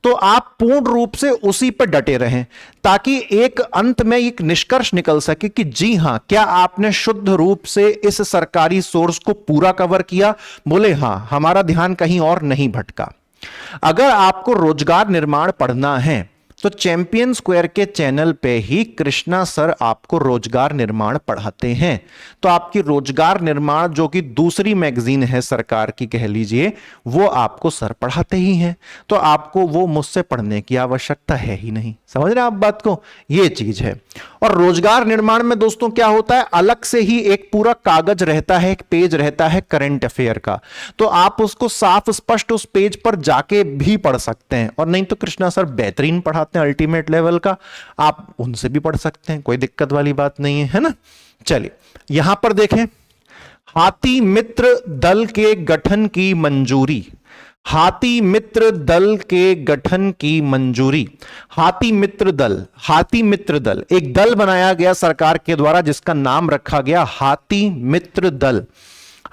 तो आप पूर्ण रूप से उसी पर डटे रहें, ताकि एक अंत में एक निष्कर्ष निकल सके कि जी हां, क्या आपने शुद्ध रूप से इस सरकारी सोर्स को पूरा कवर किया। बोले हां, हमारा ध्यान कहीं और नहीं भटका। अगर आपको रोजगार निर्माण पढ़ना है तो चैंपियन स्क्वायर के चैनल पे ही कृष्णा सर आपको रोजगार निर्माण पढ़ाते हैं। तो आपकी रोजगार निर्माण जो कि दूसरी मैगजीन है सरकार की कह लीजिए, वो आपको सर पढ़ाते ही हैं। तो आपको वो मुझसे पढ़ने की आवश्यकता है ही नहीं। समझ रहे हैं आप बात को? ये चीज है। और रोजगार निर्माण में दोस्तों क्या होता है, अलग से ही एक पूरा कागज रहता है, एक पेज रहता है करंट अफेयर का। तो आप उसको साफ स्पष्ट उस पेज पर जाके भी पढ़ सकते हैं। और नहीं तो कृष्णा सर बेहतरीन पढ़ाते हैं अल्टीमेट लेवल का, आप उनसे भी पढ़ सकते हैं, कोई दिक्कत वाली बात नहीं है, है ना। चलिए यहां पर देखें, हाथी मित्र दल के गठन की मंजूरी। हाथी मित्र दल के गठन की मंजूरी। हाथी मित्र दल, हाथी मित्र दल एक दल बनाया गया सरकार के द्वारा जिसका नाम रखा गया हाथी मित्र दल।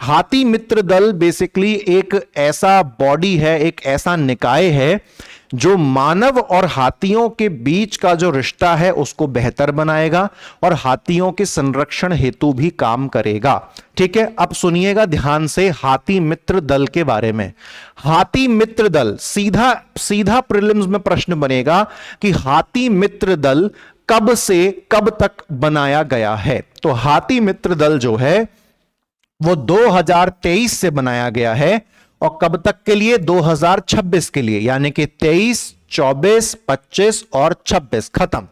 हाथी मित्र दल बेसिकली एक ऐसा बॉडी है, एक ऐसा निकाय है जो मानव और हाथियों के बीच का जो रिश्ता है उसको बेहतर बनाएगा और हाथियों के संरक्षण हेतु भी काम करेगा। ठीक है, अब सुनिएगा ध्यान से हाथी मित्र दल के बारे में। हाथी मित्र दल, सीधा सीधा प्रीलिम्स में प्रश्न बनेगा कि हाथी मित्र दल कब से कब तक बनाया गया है। तो हाथी मित्र दल जो है वो 2023 से बनाया गया है और कब तक के लिए, 2026 के लिए, यानी कि 23, 24, 25 और 26 खत्म।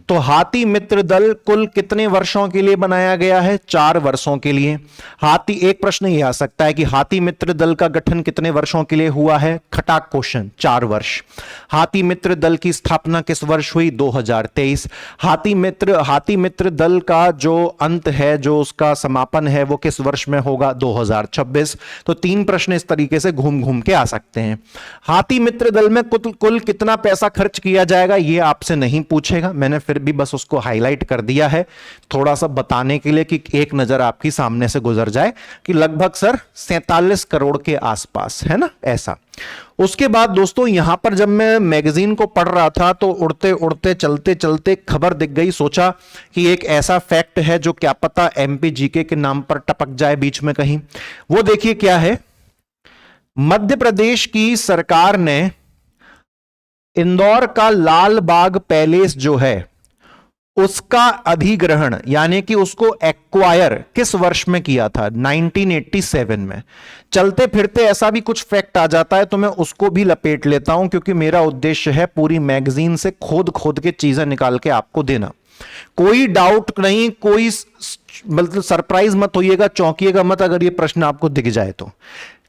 तो हाथी मित्र दल कुल कितने वर्षों के लिए बनाया गया है? 4 वर्षों के लिए। हाथी, एक प्रश्न यह आ सकता है कि हाथी मित्र दल का गठन कितने वर्षों के लिए हुआ है? खटाक क्वेश्चन, 4 वर्ष। हाथी मित्र दल की स्थापना किस वर्ष हुई? 2023। हाथी मित्र दल का जो अंत है, जो उसका समापन है, वो किस वर्ष में होगा? 2026। तो 3 प्रश्न इस तरीके से घूम घूम के आ सकते हैं। हाथी मित्र दल में कुल कितना पैसा खर्च किया जाएगा ये आपसे नहीं पूछेगा, मैंने फिर भी बस उसको हाईलाइट कर दिया है थोड़ा सा बताने के लिए कि एक नजर आपकी सामने से गुजर जाए कि लगभग सर 47 करोड़ के आसपास, है ना, ऐसा। उसके बाद दोस्तों यहां पर जब मैं मैगजीन को पढ़ रहा था तो उड़ते उड़ते चलते चलते खबर दिख गई, सोचा कि एक ऐसा फैक्ट है जो क्या पता एमपी जीके के नाम पर टपक जाए बीच में कहीं। वो देखिए क्या है, मध्य प्रदेश की सरकार ने इंदौर का लाल बाग पैलेस जो है उसका अधिग्रहण यानी कि उसको एक्वायर किस वर्ष में किया था? 1987 में। चलते फिरते ऐसा भी कुछ फैक्ट आ जाता है तो मैं उसको भी लपेट लेता हूं, क्योंकि मेरा उद्देश्य है पूरी मैगजीन से खोद खोद के चीजें निकाल के आपको देना। कोई डाउट नहीं, कोई मतलब सरप्राइज मत होइएगा, चौंकिएगा मत अगर ये प्रश्न आपको दिख जाए तो,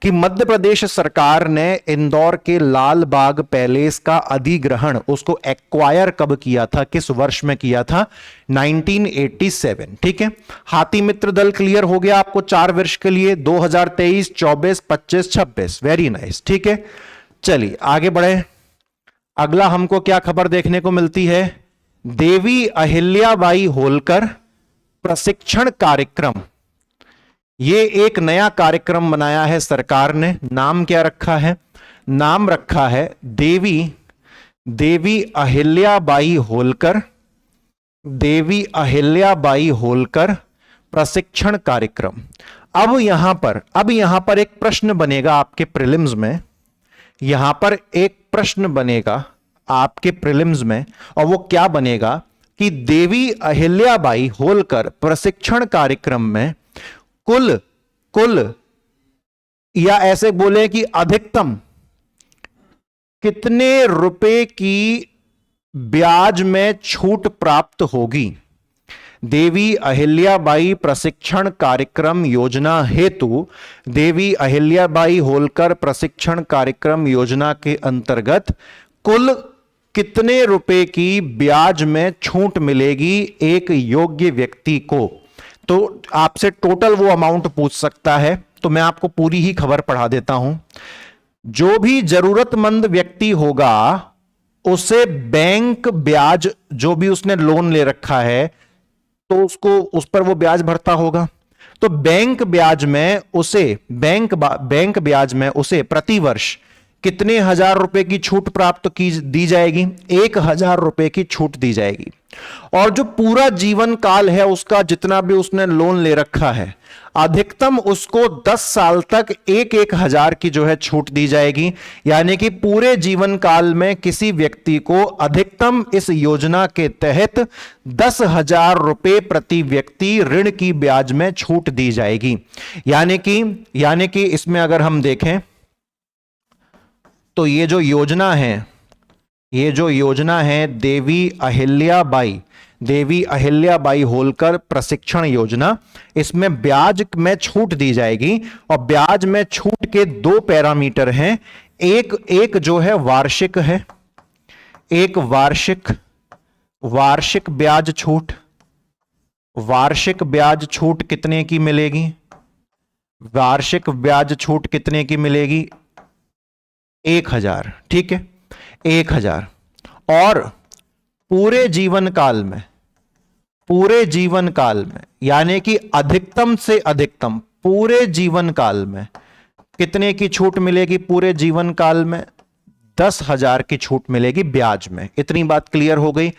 कि मध्य प्रदेश सरकार ने इंदौर के लाल बाग पैलेस का अधिग्रहण, उसको एक्वायर कब किया था, किस वर्ष में किया था? 1987। ठीक है, हाथी मित्र दल क्लियर हो गया आपको 4 वर्ष के लिए, 2023, 24, 25, 26। Very nice. ठीक है, चलिए आगे बढ़े। अगला हमको क्या खबर देखने को मिलती है? देवी अहिल्याबाई होलकर प्रशिक्षण कार्यक्रम। ये एक नया कार्यक्रम बनाया है सरकार ने। नाम क्या रखा है? नाम रखा है देवी अहिल्याबाई होलकर, देवी अहिल्याबाई होलकर प्रशिक्षण कार्यक्रम। अब यहां पर एक प्रश्न बनेगा आपके प्रीलिम्स में, यहां पर एक प्रश्न बनेगा आपके प्रीलिम्स में, और वो क्या बनेगा कि देवी अहिल्याबाई होलकर प्रशिक्षण कार्यक्रम में कुल या ऐसे बोले कि अधिकतम कितने रुपए की ब्याज में छूट प्राप्त होगी? देवी अहिल्याबाई प्रशिक्षण कार्यक्रम योजना हेतु देवी अहिल्याबाई होलकर प्रशिक्षण कार्यक्रम योजना के अंतर्गत कुल कितने रुपए की ब्याज में छूट मिलेगी एक योग्य व्यक्ति को? तो आपसे टोटल वो अमाउंट पूछ सकता है, तो मैं आपको पूरी ही खबर पढ़ा देता हूं। जो भी जरूरतमंद व्यक्ति होगा उसे बैंक ब्याज, जो भी उसने लोन ले रखा है तो उसको उस पर वो ब्याज भरता होगा, तो बैंक ब्याज में उसे प्रतिवर्ष कितने हजार रुपए की छूट प्राप्त की दी जाएगी? 1,000 रुपए की छूट दी जाएगी। और जो पूरा जीवन काल है उसका, जितना भी उसने लोन ले रखा है, अधिकतम उसको 10 साल तक 1,000 की जो है छूट दी जाएगी। यानी कि पूरे जीवन काल में किसी व्यक्ति को अधिकतम इस योजना के तहत 10,000 रुपए प्रति व्यक्ति ऋण की ब्याज में छूट दी जाएगी। यानी कि इसमें अगर हम देखें तो ये जो योजना है देवी अहिल्याबाई होलकर प्रशिक्षण योजना, इसमें ब्याज में छूट दी जाएगी। और ब्याज में छूट के 2 पैरामीटर हैं। एक जो है वार्षिक है, एक वार्षिक ब्याज छूट। वार्षिक ब्याज छूट कितने की मिलेगी? वार्षिक ब्याज छूट कितने की मिलेगी? 1,000। ठीक है, 1,000। और पूरे जीवन काल में यानी कि अधिकतम से अधिकतम पूरे जीवन काल में कितने की छूट मिलेगी? पूरे जीवन काल में 10,000 की छूट मिलेगी ब्याज में। इतनी बात क्लियर हो गई।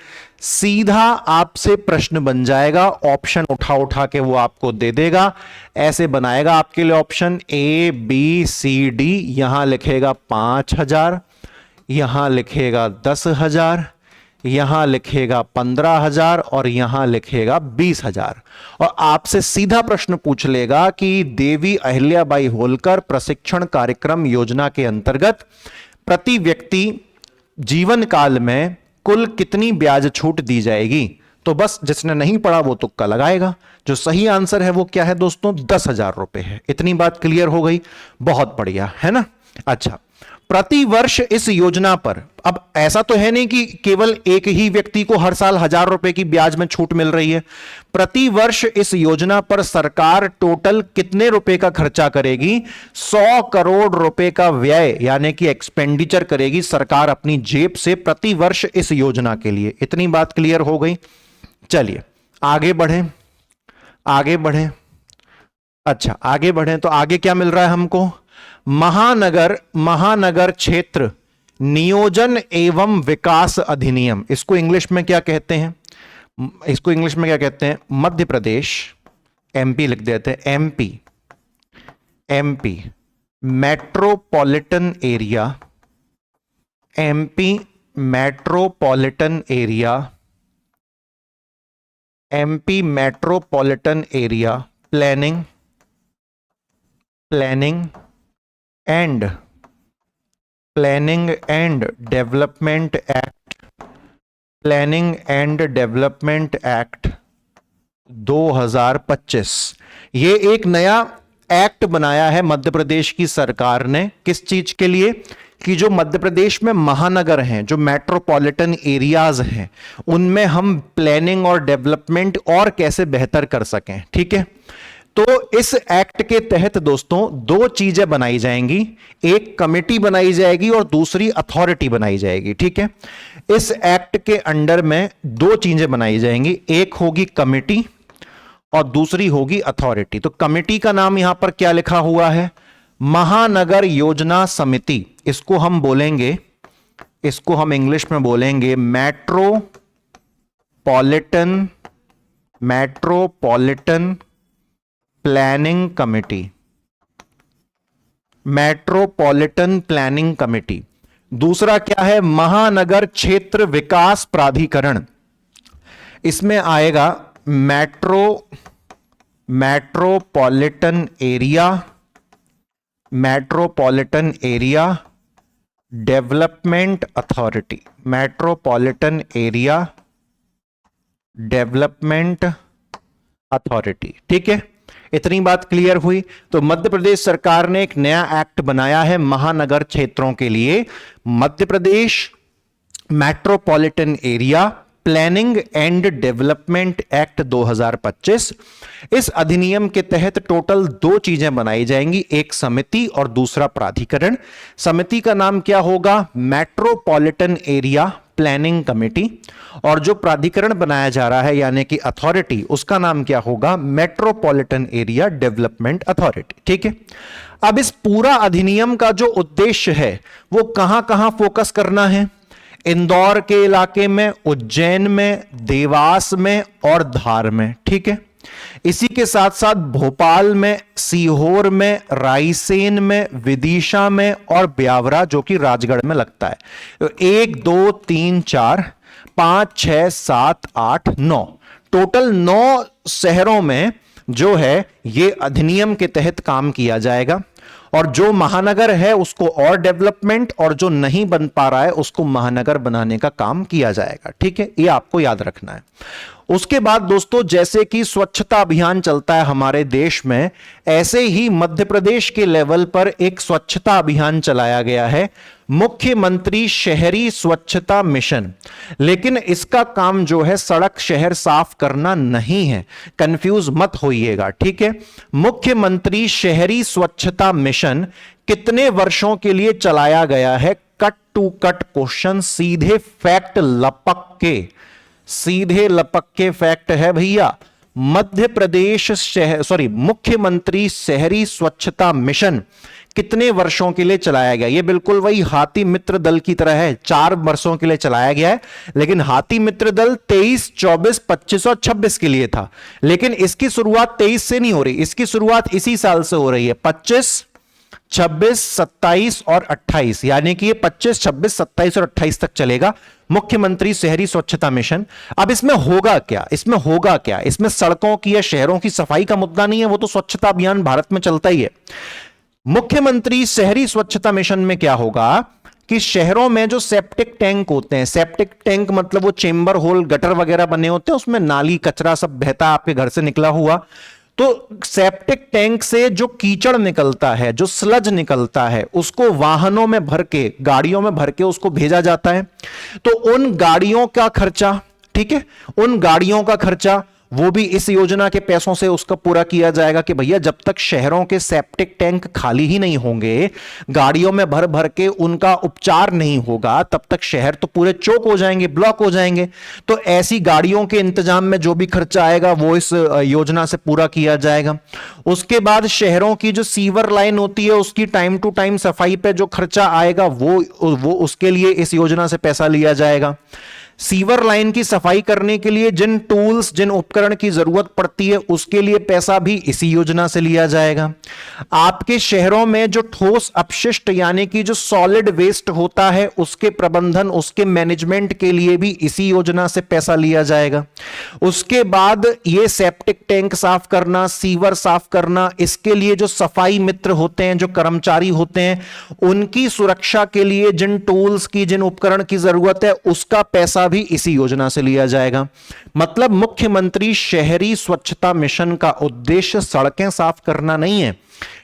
सीधा आपसे प्रश्न बन जाएगा, ऑप्शन उठा के वो आपको दे देगा। ऐसे बनाएगा आपके लिए option A B C D। यहां लिखेगा 5,000, यहां लिखेगा 10,000, यहां लिखेगा 15,000 और यहां लिखेगा 20,000। और आपसे सीधा प्रश्न पूछ लेगा कि देवी अहिल्याबाई होलकर प्रशिक्षण कार्यक्रम योजना के अंतर्गत प्रति व्यक्ति जीवन काल में कुल कितनी ब्याज छूट दी जाएगी? तो बस जिसने नहीं पढ़ा वो तुक्का लगाएगा। जो सही आंसर है वो क्या है दोस्तों? 10,000 रुपए है। इतनी बात क्लियर हो गई? बहुत बढ़िया, है ना। अच्छा, प्रति वर्ष इस योजना पर, अब ऐसा तो है नहीं कि केवल एक ही व्यक्ति को हर साल 1,000 रुपए की ब्याज में छूट मिल रही है। प्रति वर्ष इस योजना पर सरकार टोटल कितने रुपए का खर्चा करेगी? 100 करोड़ रुपए का व्यय यानी कि एक्सपेंडिचर करेगी सरकार अपनी जेब से प्रति वर्ष इस योजना के लिए। इतनी बात क्लियर हो गई? चलिए आगे बढ़ें। अच्छा, आगे बढ़ें तो आगे क्या मिल रहा है हमको? महानगर क्षेत्र नियोजन एवं विकास अधिनियम। इसको इंग्लिश में क्या कहते हैं? मध्य प्रदेश, MP लिख देते हैं, MP metropolitan area planning and development act 2025। ये एक नया एक्ट बनाया है मध्य प्रदेश की सरकार ने। किस चीज के लिए? कि जो मध्य प्रदेश में महानगर हैं, जो मेट्रोपॉलिटन एरियाज हैं, उनमें हम प्लानिंग और डेवलपमेंट और कैसे बेहतर कर सकें। ठीक है, तो इस एक्ट के तहत दोस्तों 2 चीजें बनाई जाएंगी। एक कमेटी बनाई जाएगी और दूसरी अथॉरिटी बनाई जाएगी। ठीक है, इस एक्ट के अंडर में 2 चीजें बनाई जाएंगी, एक होगी कमेटी और दूसरी होगी अथॉरिटी। तो कमेटी का नाम यहां पर क्या लिखा हुआ है? महानगर योजना समिति। इसको हम इंग्लिश में बोलेंगे मेट्रोपॉलिटन प्लानिंग कमेटी। दूसरा क्या है? महानगर क्षेत्र विकास प्राधिकरण। इसमें आएगा metropolitan area development authority. Metropolitan area development authority. ठीक है, इतनी बात क्लियर हुई। तो मध्य प्रदेश सरकार ने एक नया एक्ट बनाया है महानगर क्षेत्रों के लिए, Madhya Pradesh metropolitan area planning and development act 2025। इस अधिनियम के तहत टोटल दो चीजें बनाई जाएंगी, एक समिति और दूसरा प्राधिकरण। समिति का नाम क्या होगा? Metropolitan area planning committee. और जो प्राधिकरण बनाया जा रहा है यानी कि अथॉरिटी, उसका नाम क्या होगा? Metropolitan area development authority. ठीक है, अब इस पूरा अधिनियम का जो उद्देश्य है वो कहां कहां फोकस करना है? इंदौर के इलाके में, उज्जैन में, देवास में और धार में। ठीक है, इसी के साथ साथ भोपाल में, सीहोर में, रायसेन में, विदिशा में और ब्यावरा जो कि राजगढ़ में लगता है। तो 1 2 3 4 5 6 7 8 9 टोटल 9 शहरों में जो है ये अधिनियम के तहत काम किया जाएगा। और जो महानगर है उसको और डेवलपमेंट, और जो नहीं बन पा रहा है उसको महानगर बनाने का काम किया जाएगा। ठीक है, ये आपको याद रखना है। उसके बाद दोस्तों, जैसे कि स्वच्छता अभियान चलता है हमारे देश में, ऐसे ही मध्य प्रदेश के लेवल पर एक स्वच्छता अभियान चलाया गया है, मुख्यमंत्री शहरी स्वच्छता मिशन। लेकिन इसका काम जो है सड़क शहर साफ करना नहीं है, कंफ्यूज मत होइएगा। ठीक है, मुख्यमंत्री शहरी स्वच्छता मिशन कितने वर्षों के लिए चलाया गया है? कट टू कट क्वेश्चन, सीधे फैक्ट लपक के, सीधे लपक के फैक्ट है भैया। मध्य प्रदेश मुख्यमंत्री शहरी स्वच्छता मिशन कितने वर्षों के लिए चलाया गया? ये बिल्कुल वही हाथी मित्र दल की तरह है, 4 वर्षों के लिए चलाया गया है। लेकिन हाथी मित्र दल 23, 24, 25 और 26 के लिए था। लेकिन इसकी शुरुआत 23 से नहीं हो रही, इसकी शुरुआत इसी साल से हो रही है, 25, 26, 27 और 28, यानी कि ये 25, 26, 27 और 28 तक चलेगा मुख्यमंत्री शहरी स्वच्छता मिशन। अब इसमें होगा क्या? इसमें सड़कों की या शहरों की सफाई का मुद्दा नहीं है, वो तो स्वच्छता अभियान भारत में चलता ही है। मुख्यमंत्री शहरी स्वच्छता मिशन में क्या होगा कि शहरों में जो सेप्टिक टैंक होते हैं, सेप्टिक टैंक मतलब वो चेंबर होल, गटर वगैरह बने होते हैं, उसमें नाली कचरा सब बहता है आपके घर से निकला हुआ, तो सेप्टिक टैंक से जो कीचड़ निकलता है, जो स्लज निकलता है, उसको वाहनों में भर के, गाड़ियों में भर के उसको भेजा जाता है। तो उन गाड़ियों का खर्चा, ठीक है, उन गाड़ियों का खर्चा वो भी इस योजना के पैसों से उसका पूरा किया जाएगा कि भैया जब तक शहरों के सेप्टिक टैंक खाली ही नहीं होंगे, गाड़ियों में भर भर के उनका उपचार नहीं होगा, तब तक शहर तो पूरे चौक हो जाएंगे, ब्लॉक हो जाएंगे। तो ऐसी गाड़ियों के इंतजाम में जो भी खर्चा आएगा वो इस योजना से पूरा किया जाएगा। उसके बाद शहरों की जो सीवर लाइन होती है उसकी टाइम टू टाइम सफाई पे जो खर्चा आएगा वो उसके लिए इस योजना से पैसा लिया जाएगा। सीवर लाइन की सफाई करने के लिए जिन टूल्स, जिन उपकरण की जरूरत पड़ती है उसके लिए पैसा भी इसी योजना से लिया जाएगा। आपके शहरों में जो ठोस अपशिष्ट यानी कि जो सॉलिड वेस्ट होता है उसके प्रबंधन, उसके मैनेजमेंट के लिए भी इसी योजना से पैसा लिया जाएगा। उसके बाद ये सेप्टिक टैंक साफ करना, सीवर साफ करना, इसके लिए जो सफाई मित्र होते हैं, जो कर्मचारी होते हैं, उनकी सुरक्षा के लिए जिन टूल्स की, जिन उपकरण की जरूरत है उसका पैसा भी इसी योजना से लिया जाएगा। मतलब मुख्यमंत्री शहरी स्वच्छता मिशन का उद्देश्य सड़कें साफ करना नहीं है,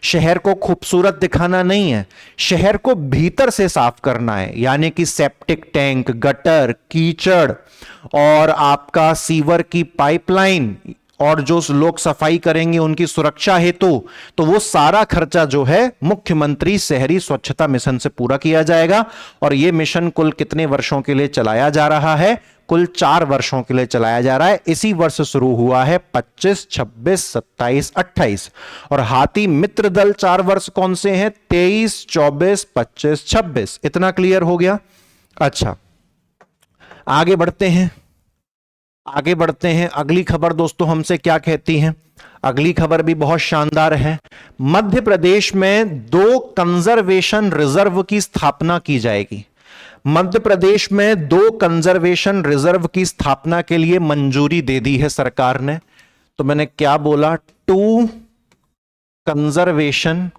शहर को खूबसूरत दिखाना नहीं है, शहर को भीतर से साफ करना है। यानी कि सेप्टिक टैंक, गटर, कीचड़ और आपका सीवर की पाइपलाइन और जो लोग सफाई करेंगे उनकी सुरक्षा हेतु, तो वो सारा खर्चा जो है मुख्यमंत्री शहरी स्वच्छता मिशन से पूरा किया जाएगा। और यह मिशन कुल कितने वर्षों के लिए चलाया जा रहा है? कुल 4 वर्षों के लिए चलाया जा रहा है। इसी वर्ष शुरू हुआ है 25, 26, 27, 28। और हाथी मित्र दल 4 वर्ष कौन से हैं? 23, 24, 25, 26। इतना क्लियर हो गया? अच्छा, आगे बढ़ते हैं। अगली खबर दोस्तों हमसे क्या कहती है? अगली खबर भी बहुत शानदार है। मध्य प्रदेश में 2 कंजर्वेशन रिजर्व की स्थापना की जाएगी। मध्य प्रदेश में 2 कंजर्वेशन रिजर्व की स्थापना के लिए मंजूरी दे दी है सरकार ने। तो मैंने क्या बोला? 2 कंजर्वेशन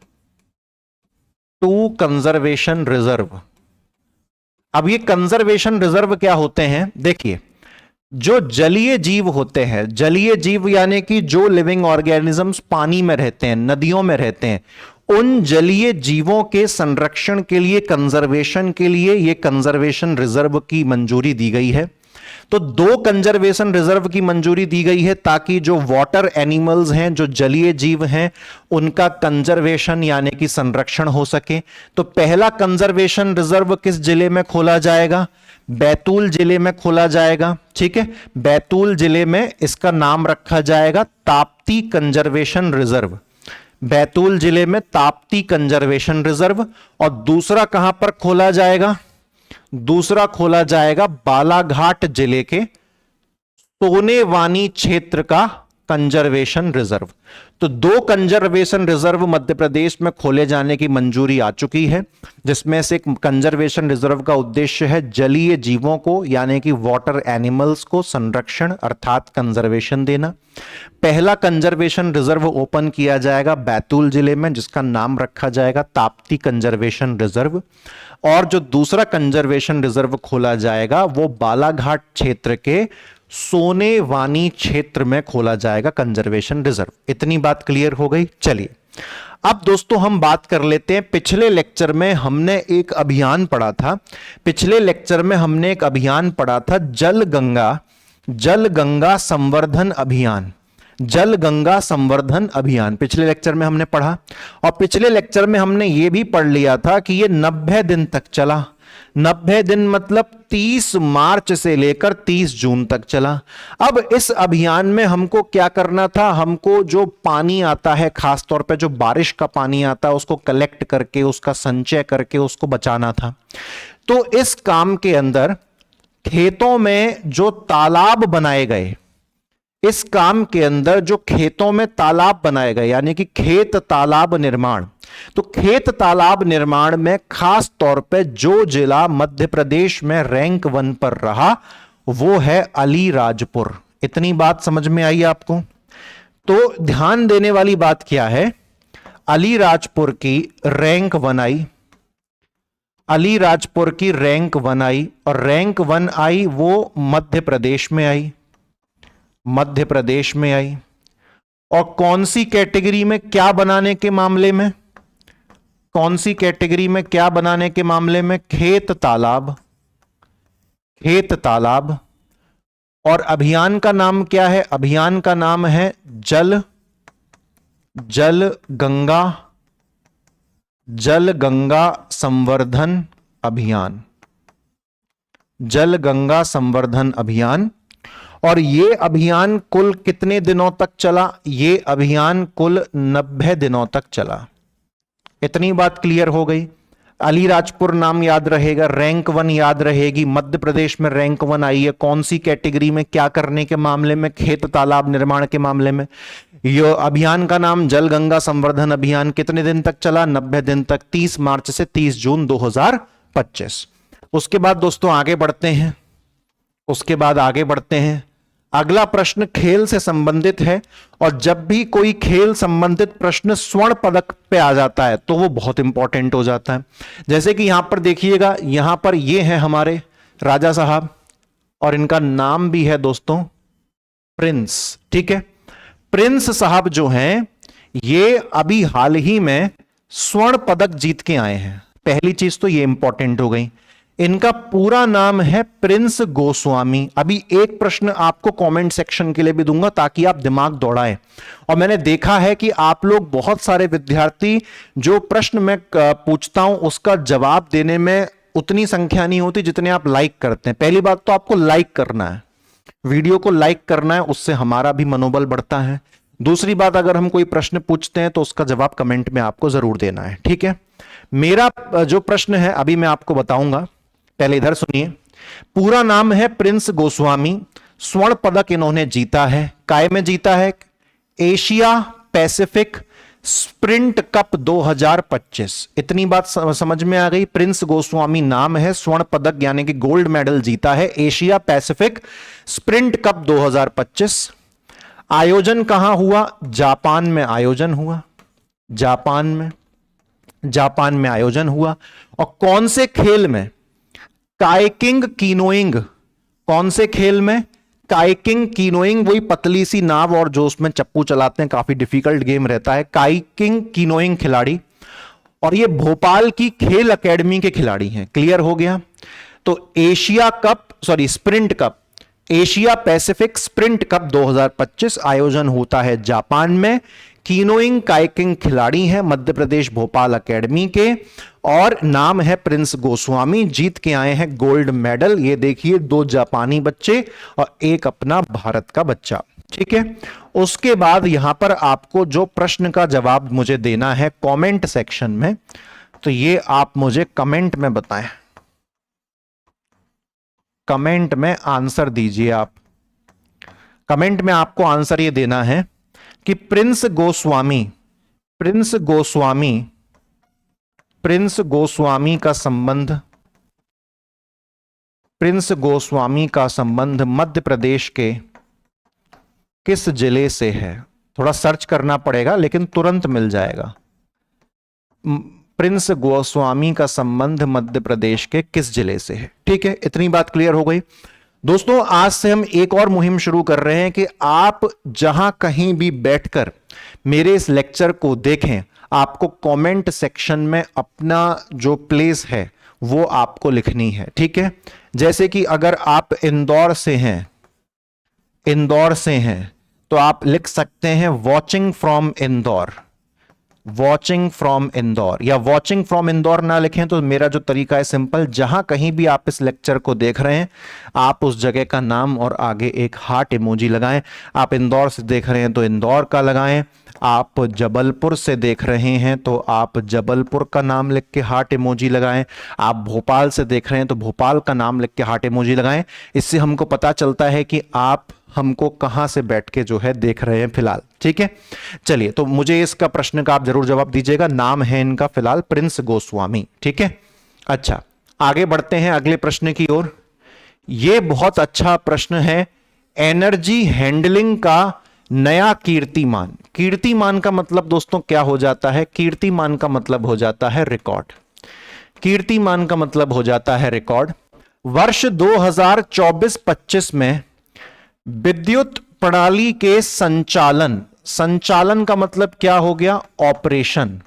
रिजर्व। अब ये कंजर्वेशन रिजर्व क्या होते हैं? देखिए, जो जलीय जीव होते हैं, जलीय जीव यानी कि जो लिविंग ऑर्गेनिजम्स पानी में रहते हैं, नदियों में रहते हैं, उन जलीय जीवों के संरक्षण के लिए, कंजर्वेशन के लिए ये कंजर्वेशन रिजर्व की मंजूरी दी गई है। तो 2 कंजर्वेशन रिजर्व की मंजूरी दी गई है ताकि जो वाटर एनिमल्स हैं, जो जलीय जीव हैं, उनका कंजर्वेशन यानी कि संरक्षण हो सके। तो पहला कंजर्वेशन रिजर्व किस जिले में खोला जाएगा? बैतूल जिले में खोला जाएगा। ठीक है, बैतूल जिले में इसका नाम रखा जाएगा ताप्ती कंजर्वेशन रिजर्व। बैतूल जिले में ताप्ती कंजर्वेशन रिजर्व। और दूसरा कहां पर खोला जाएगा? दूसरा खोला जाएगा बालाघाट जिले के सोनेवानी क्षेत्र का कंजर्वेशन रिजर्व। तो 2 कंजर्वेशन रिजर्व मध्य प्रदेश में खोले जाने की मंजूरी आ चुकी है, जिसमें से एक कंजर्वेशन रिजर्व का उद्देश्य है जलीय जीवों को यानी कि वाटर एनिमल्स को संरक्षण अर्थात कंजर्वेशन देना। पहला कंजर्वेशन रिजर्व ओपन किया जाएगा बैतूल जिले में, जिसका नाम रखा जाएगा ताप्ती कंजर्वेशन रिजर्व। और जो दूसरा कंजर्वेशन रिजर्व खोला जाएगा वो बालाघाट क्षेत्र के सोनेवानी क्षेत्र में खोला जाएगा कंजर्वेशन रिजर्व। इतनी बात क्लियर हो गई। चलिए अब दोस्तों हम बात कर लेते हैं, पिछले लेक्चर में हमने एक अभियान पढ़ा था। पिछले लेक्चर में हमने एक अभियान पढ़ा था जल गंगा संवर्धन अभियान। जल गंगा संवर्धन अभियान पिछले लेक्चर में हमने पढ़ा। और पिछले लेक्चर में हमने यह भी पढ़ लिया था कि यह 90 दिन तक चला। 90 दिन मतलब 30 मार्च से लेकर 30 जून तक चला। अब इस अभियान में हमको क्या करना था? हमको जो पानी आता है, खासतौर पे जो बारिश का पानी आता है, उसको कलेक्ट करके, उसका संचय करके उसको बचाना था। तो इस काम के अंदर खेतों में जो तालाब बनाए गए, इस काम के अंदर जो खेतों में तालाब बनाए गए यानी कि खेत तालाब निर्माण, तो खेत तालाब निर्माण में खास तौर पे जो जिला मध्य प्रदेश में रैंक 1 पर रहा वो है अलीराजपुर। इतनी बात समझ में आई आपको? तो ध्यान देने वाली बात क्या है? अलीराजपुर की रैंक 1 आई, अलीराजपुर की रैंक 1 आई। और रैंक 1 आई वो मध्य प्रदेश में आई, मध्य प्रदेश में आई। और कौन सी कैटेगरी में क्या बनाने के मामले में? कौन सी कैटेगरी में क्या बनाने के मामले में? खेत तालाब, खेत तालाब। और अभियान का नाम क्या है? अभियान का नाम है जल गंगा संवर्धन अभियान, जल गंगा संवर्धन अभियान। और ये अभियान कुल कितने दिनों तक चला? ये अभियान कुल 90 दिनों तक चला। इतनी बात क्लियर हो गई। अलीराजपुर नाम याद रहेगा, रैंक 1 याद रहेगी, मध्य प्रदेश में रैंक 1 आई है। कौन सी कैटेगरी में, क्या करने के मामले में? खेत तालाब निर्माण के मामले में। यह अभियान का नाम जल गंगा संवर्धन अभियान कितने दिन तक चला? 90 दिन तक, 30 मार्च से 30 जून 2025। उसके बाद दोस्तों आगे बढ़ते हैं, उसके बाद आगे बढ़ते हैं। अगला प्रश्न खेल से संबंधित है। और जब भी कोई खेल संबंधित प्रश्न स्वर्ण पदक पे आ जाता है तो वो बहुत इंपॉर्टेंट हो जाता है। जैसे कि यहां पर देखिएगा, यहां पर ये है हमारे राजा साहब और इनका नाम भी है दोस्तों प्रिंस। ठीक है, प्रिंस साहब जो हैं ये अभी हाल ही में स्वर्ण पदक जीत के आए हैं। पहली चीज तो ये इंपॉर्टेंट हो गई। इनका पूरा नाम है प्रिंस गोस्वामी। अभी एक प्रश्न आपको कमेंट सेक्शन के लिए भी दूंगा ताकि आप दिमाग दौड़ाएं। और मैंने देखा है कि आप लोग बहुत सारे विद्यार्थी जो प्रश्न मैं पूछता हूं उसका जवाब देने में उतनी संख्या नहीं होती जितने आप लाइक करते हैं। पहली बात तो आपको लाइक करना है, वीडियो को लाइक करना है, उससे हमारा भी मनोबल बढ़ता है। दूसरी बात, अगर हम कोई प्रश्न पूछते हैं तो उसका जवाब कमेंट में आपको जरूर देना है। ठीक है, मेरा जो प्रश्न है अभी मैं आपको बताऊंगा, पहले इधर सुनिए। पूरा नाम है प्रिंस गोस्वामी। स्वर्ण पदक इन्होंने जीता है। काय में जीता है? Asia Pacific sprint cup 2025। इतनी बात समझ में आ गई। प्रिंस गोस्वामी नाम है, स्वर्ण पदक यानी कि गोल्ड मेडल जीता है एशिया पैसिफिक स्प्रिंट कप 2025। आयोजन कहां हुआ? जापान में आयोजन हुआ, जापान में आयोजन हुआ। और कौन से खेल में? काइकिंग कीनोइंग। कौन से खेल में? काइकिंग कीनोइंग, वही पतली सी नाव और जो उसमें चप्पू चलाते हैं, काफी डिफिकल्ट गेम रहता है। काइकिंग कीनोइंग खिलाड़ी, और ये भोपाल की खेल एकेडमी के खिलाड़ी हैं। क्लियर हो गया? तो Asia cup, sorry sprint cup Asia Pacific sprint cup 2025 आयोजन होता है जापान में। कीनोइंग काइकिंग खिलाड़ी हैं मध्य प्रदेश भोपाल एकेडमी के, और नाम है प्रिंस गोस्वामी, जीत के आए हैं गोल्ड मेडल। ये देखिए 2 जापानी बच्चे और एक अपना भारत का बच्चा, ठीक है। उसके बाद यहां पर आपको जो प्रश्न का जवाब मुझे देना है कमेंट सेक्शन में, तो ये आप मुझे कमेंट में बताएं, कमेंट में आंसर दीजिए आप। कमेंट में आपको आंसर ये देना है कि प्रिंस गोस्वामी का संबंध मध्य प्रदेश के किस जिले से है। थोड़ा सर्च करना पड़ेगा लेकिन तुरंत मिल जाएगा। प्रिंस गोस्वामी का संबंध मध्य प्रदेश के किस जिले से है, ठीक है। इतनी बात क्लियर हो गई दोस्तों। आज से हम एक और मुहिम शुरू कर रहे हैं कि आप जहां कहीं भी बैठकर मेरे इस लेक्चर को देखें, आपको कमेंट सेक्शन में अपना जो प्लेस है वो आपको लिखनी है, ठीक है। जैसे कि अगर आप इंदौर से हैं तो आप लिख सकते हैं वॉचिंग फ्रॉम इंदौर, या वॉचिंग फ्रॉम इंदौर ना लिखें तो मेरा जो तरीका है सिंपल, जहां कहीं भी आप इस लेक्चर को देख रहे हैं आप उस जगह का नाम और आगे एक हार्ट इमोजी लगाएं। आप इंदौर से देख रहे हैं तो इंदौर का लगाएं, आप जबलपुर से देख रहे हैं तो आप जबलपुर का नाम लिख के हार्ट इमोजी लगाएं, आप भोपाल से देख रहे हैं तो भोपाल का नाम लिख के हार्ट इमोजी लगाएं। इससे हमको पता चलता है कि आप हमको कहां से बैठ के जो है देख रहे हैं फिलहाल, ठीक है। चलिए, तो मुझे इसका प्रश्न का आप जरूर जवाब दीजिएगा। नाम है इनका फिलहाल प्रिंस गोस्वामी, ठीक है। अच्छा, आगे बढ़ते हैं अगले प्रश्न की ओर। यह बहुत अच्छा प्रश्न है, एनर्जी हैंडलिंग का नया कीर्तिमान। कीर्तिमान का मतलब दोस्तों क्या हो जाता है? कीर्तिमान का मतलब हो जाता है रिकॉर्ड। कीर्तिमान का मतलब हो जाता है रिकॉर्ड। वर्ष 2024-25 में विद्युत प्रणाली के संचालन का मतलब क्या हो गया? ऑपरेशन,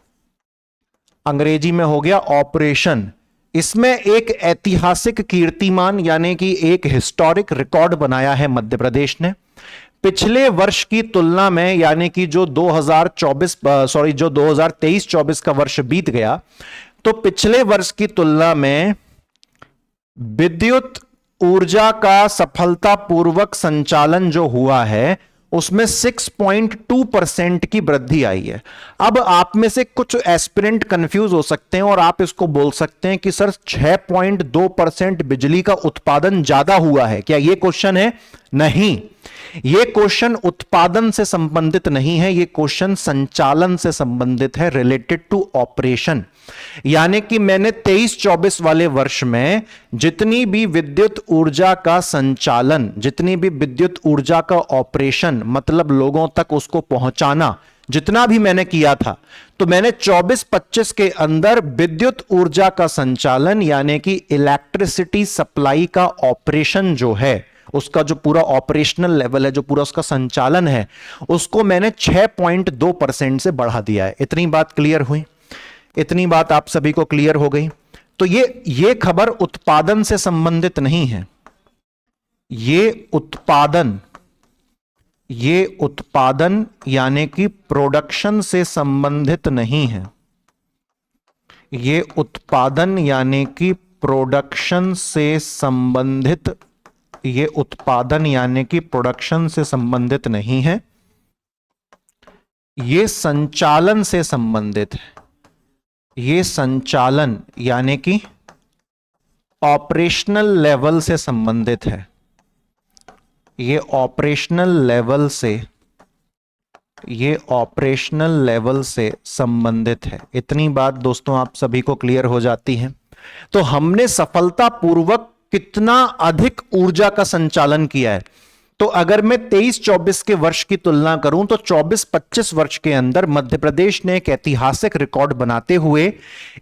अंग्रेजी में हो गया ऑपरेशन। इसमें एक ऐतिहासिक कीर्तिमान यानी कि एक हिस्टोरिक रिकॉर्ड बनाया है मध्य प्रदेश ने। पिछले वर्ष की तुलना में, यानी कि जो 2023-24 का वर्ष बीत गया, तो पिछले वर्ष की तुलना में विद्युत ऊर्जा का सफलतापूर्वक संचालन जो हुआ है उसमें 6.2% की वृद्धि आई है। अब आप में से कुछ एस्पिरेंट कंफ्यूज हो सकते हैं और आप इसको बोल सकते हैं कि सर 6.2% बिजली का उत्पादन ज्यादा हुआ है क्या? यह क्वेश्चन है? नहीं, यह क्वेश्चन उत्पादन से संबंधित नहीं है, यह क्वेश्चन संचालन से संबंधित है, रिलेटेड टू ऑपरेशन। यानी कि मैंने 23-24 वाले वर्ष में जितनी भी विद्युत ऊर्जा का संचालन, जितनी भी विद्युत ऊर्जा का ऑपरेशन, मतलब लोगों तक उसको पहुंचाना, जितना भी मैंने किया था, तो मैंने 24-25 के अंदर विद्युत ऊर्जा का संचालन यानी कि इलेक्ट्रिसिटी सप्लाई का ऑपरेशन जो है, उसका जो पूरा ऑपरेशनल लेवल है, जो पूरा उसका संचालन है, उसको मैंने 6.2% से बढ़ा दिया है। इतनी बात क्लियर हुई? इतनी बात आप सभी को क्लियर हो गई? तो ये खबर उत्पादन से संबंधित नहीं है, ये उत्पादन यानी कि प्रोडक्शन से संबंधित नहीं है। ये उत्पादन यानी कि प्रोडक्शन से संबंधित, ये उत्पादन यानी कि प्रोडक्शन से संबंधित नहीं है, ये संचालन से संबंधित है। ये संचालन यानी कि ऑपरेशनल लेवल से संबंधित है, ये ऑपरेशनल लेवल से संबंधित है। इतनी बात दोस्तों आप सभी को क्लियर हो जाती है। तो हमने सफलतापूर्वक कितना अधिक ऊर्जा का संचालन किया है? तो अगर मैं 23-24 के वर्ष की तुलना करूं तो 24-25 वर्ष के अंदर मध्य प्रदेश ने एक ऐतिहासिक रिकॉर्ड बनाते हुए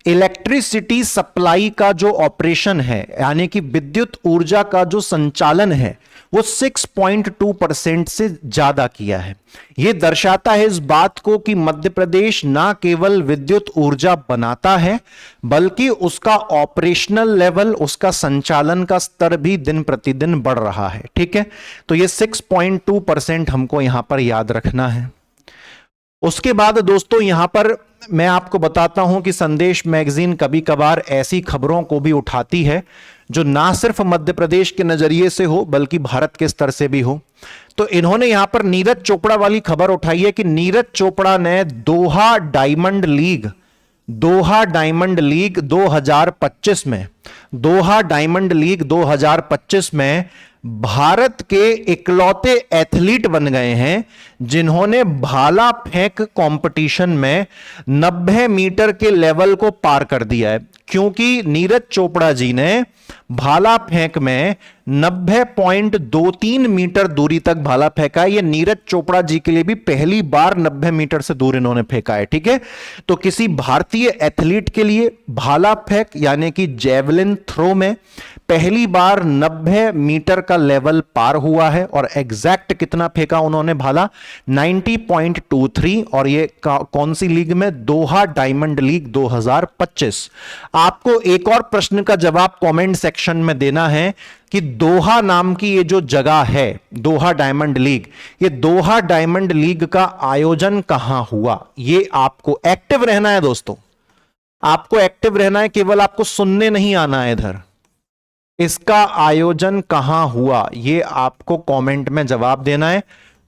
इलेक्ट्रिसिटी सप्लाई का जो ऑपरेशन है यानी कि विद्युत ऊर्जा का जो संचालन है वो 6.2% से ज्यादा किया है। यह दर्शाता है इस बात को कि मध्य प्रदेश ना केवल विद्युत ऊर्जा बनाता है बल्कि उसका ऑपरेशनल लेवल, उसका संचालन का स्तर भी दिन प्रतिदिन बढ़ रहा है। ठीक है, तो ये 6.2% हमको यहां पर याद रखना है। उसके बाद दोस्तों यहां पर मैं आपको बताता हूं कि संदेश मैगजीन कभी कभार ऐसी खबरों को भी उठाती है जो ना सिर्फ मध्य प्रदेश के नजरिए से हो बल्कि भारत के स्तर से भी हो। तो इन्होंने यहां पर नीरज चोपड़ा वाली खबर उठाई है कि नीरज चोपड़ा ने दोहा डायमंड लीग 2025 में, दोहा डायमंड लीग 2025 में भारत के इकलौते एथलीट बन गए हैं जिन्होंने भाला फेंक कंपटीशन में 90 मीटर के लेवल को पार कर दिया है। क्योंकि नीरज चोपड़ा जी ने भाला फेंक में 90.23 मीटर दूरी तक भाला फेंका है। यह नीरज चोपड़ा जी के लिए भी पहली बार 90 मीटर से दूर इन्होंने फेंका है। ठीक है, तो किसी भारतीय एथलीट के लिए भाला फेंक यानी कि जेवलिन थ्रो में पहली बार 90 मीटर का लेवल पार हुआ है। और एग्जैक्ट कितना फेंका उन्होंने भाला? 90.23। और ये कौन सी लीग में? दोहा डायमंड लीग 2025। आपको एक और प्रश्न का जवाब कमेंट सेक्शन में देना है कि दोहा नाम की ये जो जगह है दोहा डायमंड लीग, ये दोहा डायमंड लीग का आयोजन कहां हुआ? ये आपको एक्टिव रहना है दोस्तों, आपको एक्टिव रहना है, केवल आपको सुनने नहीं आना है इधर। इसका आयोजन कहां हुआ ये आपको कमेंट में जवाब देना है।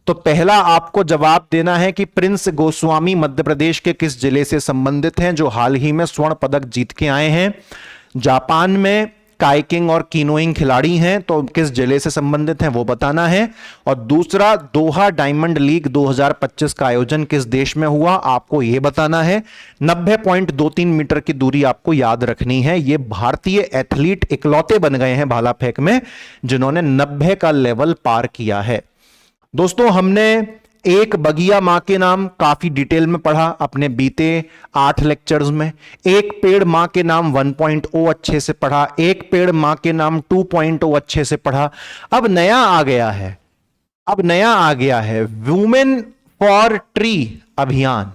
तो पहला आपको जवाब देना है कि प्रिंस गोस्वामी मध्य प्रदेश के किस जिले से संबंधित हैं जो हाल ही में स्वर्ण पदक जीत के आए हैं? जापान में काइकिंग और कीनोइंग खिलाड़ी हैं, तो किस जिले से संबंधित हैं वो बताना है। और दूसरा, दोहा डायमंड लीग 2025 का आयोजन किस देश में हुआ आपको यह बताना है। 90.23 मीटर की दूरी आपको याद रखनी है। ये भारतीय एथलीट इकलौते बन गए हैं भाला फेंक में जिन्होंने 90 का लेवल पार किया है। दोस्तों हमने एक बगिया मां के नाम काफी डिटेल में पढ़ा अपने बीते 8 लेक्चर्स में। एक पेड़ मां के नाम 1.0 अच्छे से पढ़ा, एक पेड़ मां के नाम 2.0 अच्छे से पढ़ा। अब नया आ गया है वुमेन फॉर ट्री अभियान।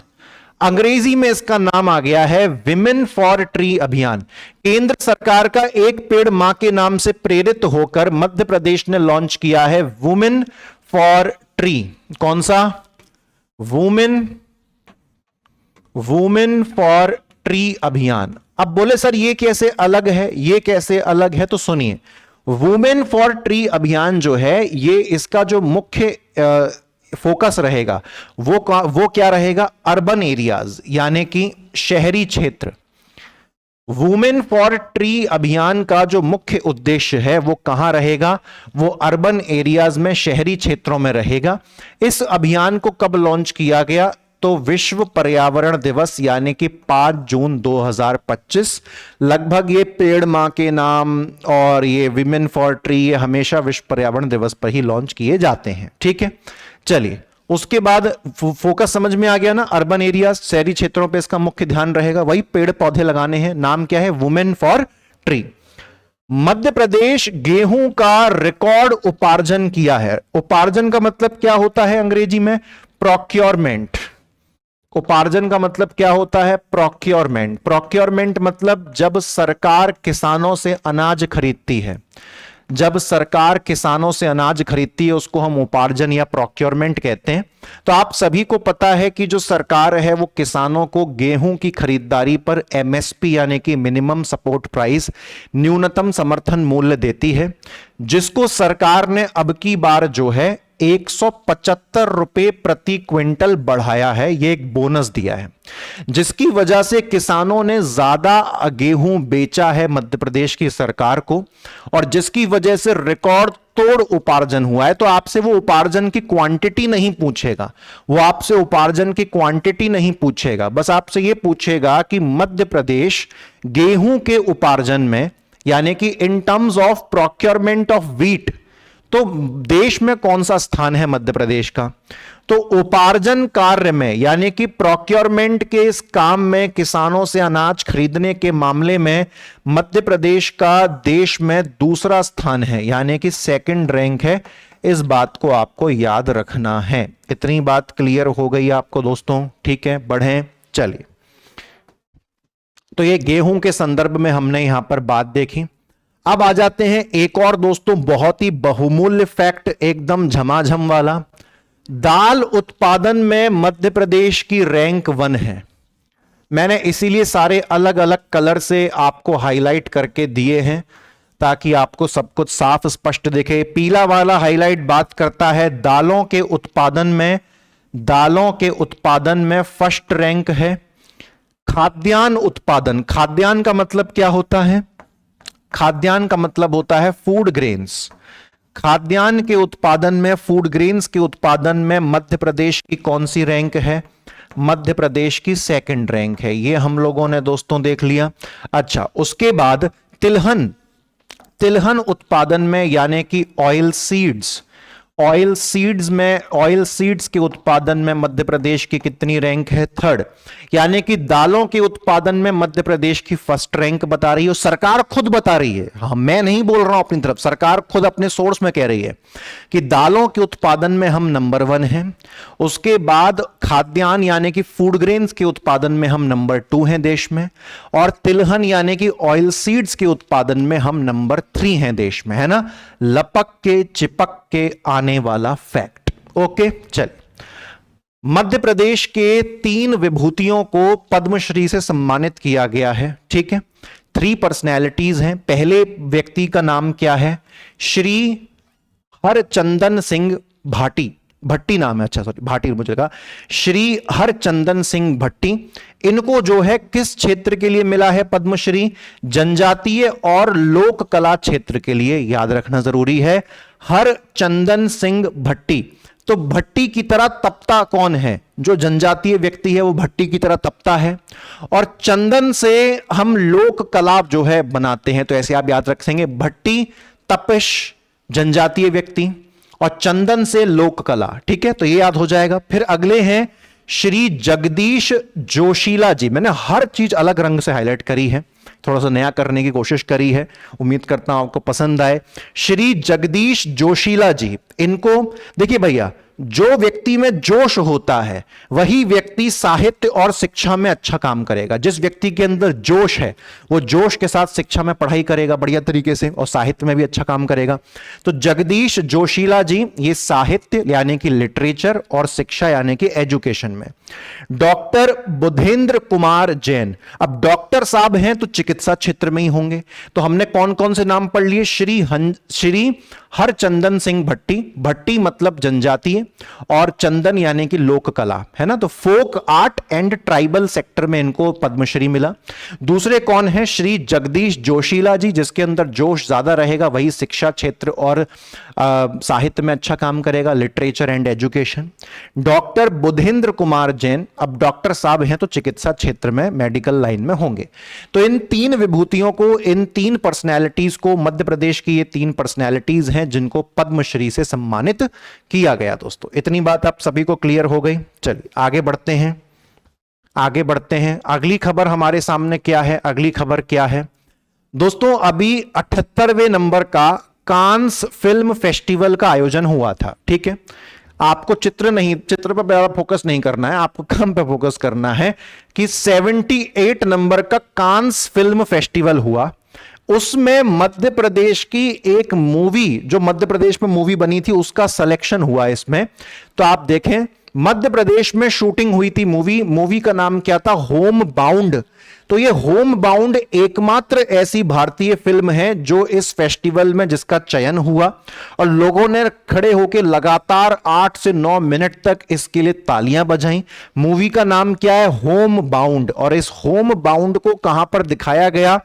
अंग्रेजी में इसका नाम आ गया है विमेन फॉर ट्री अभियान। केंद्र सरकार का एक पेड़ मां के नाम से प्रेरित होकर मध्य प्रदेश ने लॉन्च किया है वुमेन फॉर ट्री। कौन सा? वुमेन फॉर ट्री अभियान। अब बोले सर ये कैसे अलग है, ये कैसे अलग है? तो सुनिए, वुमेन फॉर ट्री अभियान जो है ये इसका जो मुख्य फोकस रहेगा वो क्या रहेगा? अर्बन एरियाज यानी कि शहरी क्षेत्र। वुमेन फॉर ट्री अभियान का जो मुख्य उद्देश्य है वो कहां रहेगा? वो अर्बन एरियाज में, शहरी क्षेत्रों में रहेगा। इस अभियान को कब लॉन्च किया गया? तो विश्व पर्यावरण दिवस यानी कि 5 जून 2025। लगभग ये पेड़ मां के नाम और ये विमेन फॉर ट्री ये हमेशा विश्व पर्यावरण दिवस पर ही लॉन्च किए जाते हैं। ठीक है, चलिए उसके बाद फोकस समझ में आ गया ना। अर्बन एरिया, शहरी क्षेत्रों पे इसका मुख्य ध्यान रहेगा, वही पेड़ पौधे लगाने हैं। नाम क्या है? Women for tree. Madhya Pradesh गेहूं का रिकॉर्ड उपार्जन किया है। उपार्जन का मतलब क्या होता है अंग्रेजी में? प्रोक्योरमेंट। उपार्जन का मतलब क्या होता है? प्रोक्योरमेंट। प्रोक्योरमेंट मतलब जब सरकार किसानों से अनाज खरीदती है, जब सरकार किसानों से अनाज खरीदती है उसको हम उपार्जन या प्रोक्योरमेंट कहते हैं। तो आप सभी को पता है कि जो सरकार है वो किसानों को गेहूं की खरीदारी पर एमएसपी यानी कि मिनिमम सपोर्ट प्राइस, न्यूनतम समर्थन मूल्य देती है, जिसको सरकार ने अब की बार जो है 175 रुपए प्रति क्विंटल बढ़ाया है। ये एक बोनस दिया है जिसकी वजह से किसानों ने ज्यादा गेहूं बेचा है मध्य प्रदेश की सरकार को, और जिसकी वजह से रिकॉर्ड तोड़ उपार्जन हुआ है। तो आपसे वो उपार्जन की क्वांटिटी नहीं पूछेगा, वो आपसे उपार्जन की क्वांटिटी नहीं पूछेगा, बस आपसे ये पूछेगा कि मध्य प्रदेश गेहूं के उपार्जन में यानी कि in terms of procurement of wheat तो देश में कौन सा स्थान है मध्य प्रदेश का? तो उपार्जन कार्य में यानी कि प्रोक्योरमेंट के इस काम में, किसानों से अनाज खरीदने के मामले में मध्य प्रदेश का देश में दूसरा स्थान है, यानी कि सेकंड रैंक है। इस बात को आपको याद रखना है। इतनी बात क्लियर हो गई आपको दोस्तों? ठीक है, बढ़ें। चलिए तो ये गेहूं के संदर्भ में हमने यहां पर बात देखी। अब आ जाते हैं एक और दोस्तों बहुत ही बहुमूल्य फैक्ट, एकदम झमाझम वाला। दाल उत्पादन में मध्य प्रदेश की रैंक 1 है। मैंने इसीलिए सारे अलग अलग कलर से आपको हाईलाइट करके दिए हैं ताकि आपको सब कुछ साफ स्पष्ट दिखे। पीला वाला हाईलाइट बात करता है दालों के उत्पादन में फर्स्ट रैंक है। खाद्यान्न उत्पादन, खाद्यान्न का मतलब क्या होता है? खाद्यान्न का मतलब होता है फूड ग्रेन्स। खाद्यान्न के उत्पादन में, फूड ग्रेन्स के उत्पादन में मध्य प्रदेश की कौन सी रैंक है? मध्य प्रदेश की 2nd रैंक है। ये हम लोगों ने दोस्तों देख लिया। अच्छा, उसके बाद तिलहन उत्पादन में यानी कि ऑयल सीड्स के उत्पादन में मध्य प्रदेश की कितनी रैंक है? 3rd। यानी कि दालों के उत्पादन में मध्य प्रदेश की 1st रैंक बता रही है। सरकार खुद बता रही है, हाँ मैं नहीं बोल रहा हूं अपनी तरफ, सरकार खुद अपने सोर्स में कह रही है कि दालों के उत्पादन में हम नंबर 1 हैं। उसके बाद खाद्यान्न यानी कि फूड ग्रेन्स के उत्पादन में हम नंबर 2 हैं देश में, और तिलहन यानी कि ऑयल सीड्स के उत्पादन में हम नंबर 3 हैं देश में, है ना। लपक के चिपक के आने वाला फैक्ट। ओके, चल। मध्य प्रदेश के 3 विभूतियों को पद्मश्री से सम्मानित किया गया है, ठीक है। 3 पर्सनैलिटीज हैं। पहले व्यक्ति का नाम क्या है? श्री हरचंदन सिंह भट्टी नाम है, अच्छा सॉरी भाटी मुझे लगा। श्री हरचंदन सिंह भट्टी, इनको जो है किस क्षेत्र के लिए मिला है पद्मश्री? जनजातीय और लोक कला क्षेत्र के लिए, याद रखना जरूरी है। हरचंदन सिंह भट्टी। तो भट्टी की तरह तपता कौन है? जो जनजातीय व्यक्ति है वो भट्टी की तरह तपता है। और चंदन से हम लोक कला जो है बनाते हैं, तो ऐसे आप याद रखेंगे, भट्टी तपिश जनजातीय व्यक्ति और चंदन से लोक कला, ठीक है। तो ये याद हो जाएगा। फिर अगले हैं श्री जगदीश जोशीला जी। मैंने हर चीज अलग रंग से हाईलाइट करी है, थोड़ा सा नया करने की कोशिश करी है, उम्मीद करता हूं आपको पसंद आए। श्री जगदीश जोशीला जी, इनको देखिए भैया, जो व्यक्ति में जोश होता है वही व्यक्ति साहित्य और शिक्षा में अच्छा काम करेगा। जिस व्यक्ति के अंदर जोश है वो जोश के साथ शिक्षा में पढ़ाई करेगा बढ़िया तरीके से और साहित्य में भी अच्छा काम करेगा। तो जगदीश जोशीला जी ये साहित्य यानी कि लिटरेचर और शिक्षा यानी कि एजुकेशन में। डॉक्टर बुधेंद्र कुमार जैन, अब डॉक्टर साहब हैं तो चिकित्सा क्षेत्र में ही होंगे। तो हमने कौन कौन से नाम पढ़ लिए? श्री हरचंदन सिंह भट्टी मतलब जनजातीय, और चंदन यानी कि लोक कला, है ना। तो folk art and tribal sector में इनको पद्मश्री मिला। दूसरे कौन है? श्री जगदीश जोशीला जी, जिसके अंदर जोश ज्यादा रहेगा वही शिक्षा क्षेत्र और साहित्य में अच्छा काम करेगा, literature and education. Doctor Budhendra Kumar Jain, अब डॉक्टर साहब हैं तो चिकित्सा क्षेत्र में मेडिकल लाइन में होंगे। तो इन 3 विभूतियों को, इन 3 पर्सनैलिटीज को, मध्य प्रदेश की ये 3 पर्सनैलिटीज हैं जिनको पद्मश्री से सम्मानित किया गया। दोस्तों इतनी बात आप सभी को क्लियर हो गई। चलिए आगे बढ़ते हैं। अगली खबर हमारे सामने क्या है? अगली खबर क्या है दोस्तों? अभी 78वें नंबर का कांस फिल्म फेस्टिवल का आयोजन हुआ था, ठीक है। आपको चित्र पर ज्यादा फोकस नहीं करना है, आपको काम पे फोकस करना है कि 78 नंबर का कांस फिल्म फेस्टिवल हुआ। उसमें मध्य प्रदेश की एक मूवी, जो मध्य प्रदेश में मूवी बनी थी, उसका सिलेक्शन हुआ इसमें। तो आप देखें मध्य प्रदेश में शूटिंग हुई थी मूवी का नाम क्या था? Home bound. तो ये होम बाउंड एकमात्र ऐसी भारतीय फिल्म है जो इस फेस्टिवल में जिसका चयन हुआ, और लोगों ने खड़े होकर लगातार 8 से 9 मिनट तक इसके लिए तालियां बजाई। मूवी का नाम क्या है? Home bound. और इस होम बाउंड को कहां पर दिखाया गया?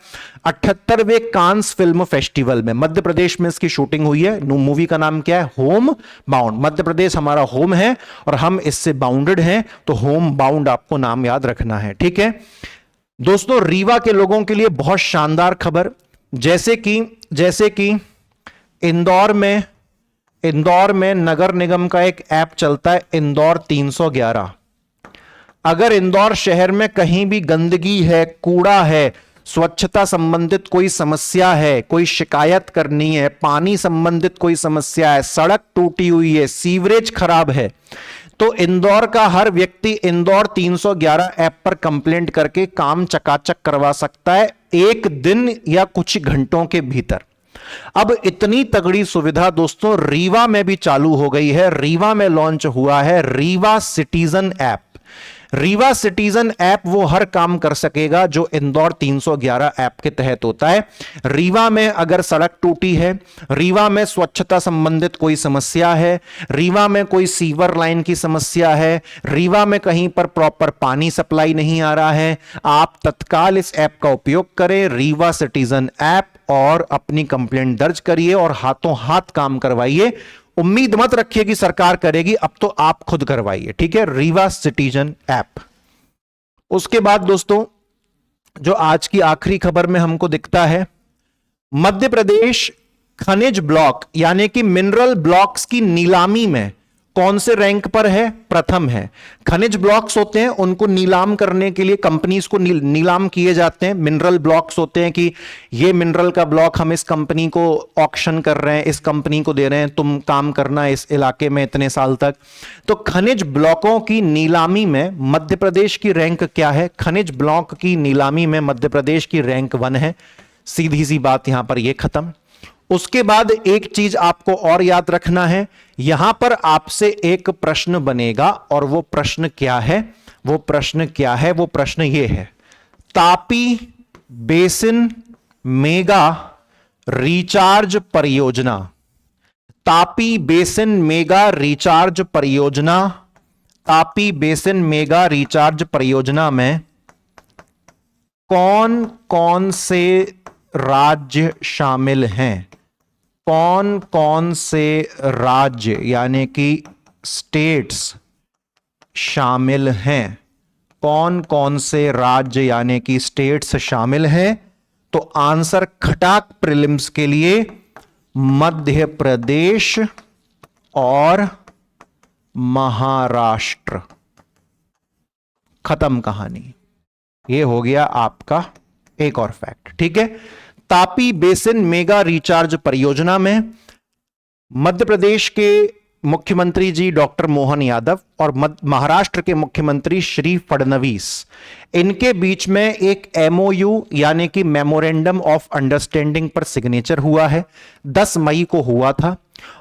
78वें कांस फिल्म फेस्टिवल में मध्य प्रदेश में इसकी शूटिंग हुई है। मूवी का नाम क्या है? Home bound. मध्य प्रदेश हमारा होम है और हम इससे बाउंडेड हैं, तो होम बाउंड आपको नाम याद रखना है, ठीक है दोस्तों। रीवा के लोगों के लिए बहुत शानदार खबर, जैसे कि इंदौर में नगर निगम का एक ऐप चलता है, इंदौर 311। अगर इंदौर शहर में कहीं भी गंदगी है, कूड़ा है, स्वच्छता संबंधित कोई समस्या है, कोई शिकायत करनी है, पानी संबंधित कोई समस्या है, सड़क टूटी हुई है, सीवरेज खराब है, तो इंदौर का हर व्यक्ति इंदौर 311 ऐप पर कंप्लेंट करके काम चकाचक करवा सकता है, एक दिन या कुछ घंटों के भीतर। अब इतनी तगड़ी सुविधा दोस्तों रीवा में भी चालू हो गई है। रीवा में लॉन्च हुआ है Rewa citizen app. Rewa citizen app वो हर काम कर सकेगा जो इंदौर 311 ऐप के तहत होता है। रीवा में अगर सड़क टूटी है, रीवा में स्वच्छता संबंधित कोई समस्या है, रीवा में कोई सीवर लाइन की समस्या है, रीवा में कहीं पर प्रॉपर पानी सप्लाई नहीं आ रहा है, आप तत्काल इस ऐप का उपयोग करें, रीवा सिटीजन ऐप, और अपनी कंप्लेंट दर्ज करिए और हाथों हाथ काम करवाइए। उम्मीद मत रखिए कि सरकार करेगी, अब तो आप खुद करवाइए, ठीक है। Rewa citizen app. उसके बाद दोस्तों जो आज की आखिरी खबर में हमको दिखता है, मध्य प्रदेश खनिज ब्लॉक यानी कि मिनरल ब्लॉक्स की नीलामी में कौन से रैंक पर है? प्रथम है। खनिज ब्लॉक्स होते हैं, उनको नीलाम करने के लिए कंपनीज को नीलाम किए जाते हैं। मिनरल ब्लॉक्स होते हैं कि ये मिनरल का ब्लॉक हम इस कंपनी को ऑक्शन कर रहे हैं, इस कंपनी को दे रहे हैं, तुम काम करना इस इलाके में इतने साल तक। तो खनिज ब्लॉकों की नीलामी में मध्य प्रदेश की रैंक क्या है? खनिज ब्लॉक की नीलामी में मध्य प्रदेश की रैंक 1 है। सीधी सी बात यहां पर यह खत्म। उसके बाद एक चीज आपको और याद रखना है, यहां पर आपसे एक प्रश्न बनेगा, और वो प्रश्न क्या है? वो प्रश्न क्या है? वो प्रश्न ये है, तापी बेसिन मेगा रिचार्ज परियोजना, तापी बेसिन मेगा रिचार्ज परियोजना, तापी बेसिन मेगा रिचार्ज परियोजना में कौन कौन से राज्य शामिल हैं? कौन कौन से राज्य यानी कि स्टेट्स शामिल हैं? कौन कौन से राज्य यानी कि स्टेट्स शामिल हैं? तो आंसर खटाक प्रीलिम्स के लिए मध्य प्रदेश और महाराष्ट्र। खत्म कहानी। ये हो गया आपका एक और फैक्ट, ठीक है। तापी बेसिन मेगा रिचार्ज परियोजना में मध्य प्रदेश के मुख्यमंत्री जी डॉक्टर मोहन यादव और महाराष्ट्र के मुख्यमंत्री श्री फडणवीस, इनके बीच में एक एमओयू यानी कि मेमोरेंडम ऑफ अंडरस्टैंडिंग पर सिग्नेचर हुआ है। 10 मई को हुआ था,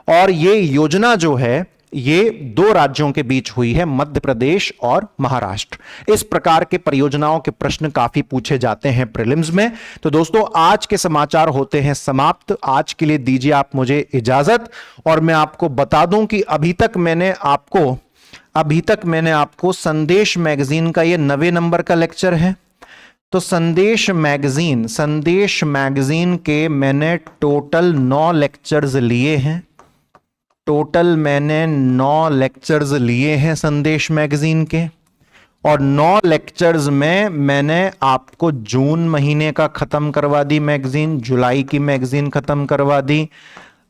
और ये योजना जो है ये 2 राज्यों के बीच हुई है, मध्य प्रदेश और महाराष्ट्र। इस प्रकार के परियोजनाओं के प्रश्न काफी पूछे जाते हैं प्रीलिम्स में। तो दोस्तों आज के समाचार होते हैं समाप्त। आज के लिए दीजिए आप मुझे इजाजत, और मैं आपको बता दूं कि अभी तक मैंने आपको संदेश मैगजीन का ये 9वें नंबर का लेक्चर है। तो संदेश मैगजीन के मैंने टोटल 9 लेक्चर्स लिए हैं। टोटल मैंने 9 लेक्चर्स लिए हैं संदेश मैगजीन के, और 9 लेक्चर्स में मैंने आपको जून महीने का खत्म करवा दी मैगजीन, जुलाई की मैगजीन खत्म करवा दी,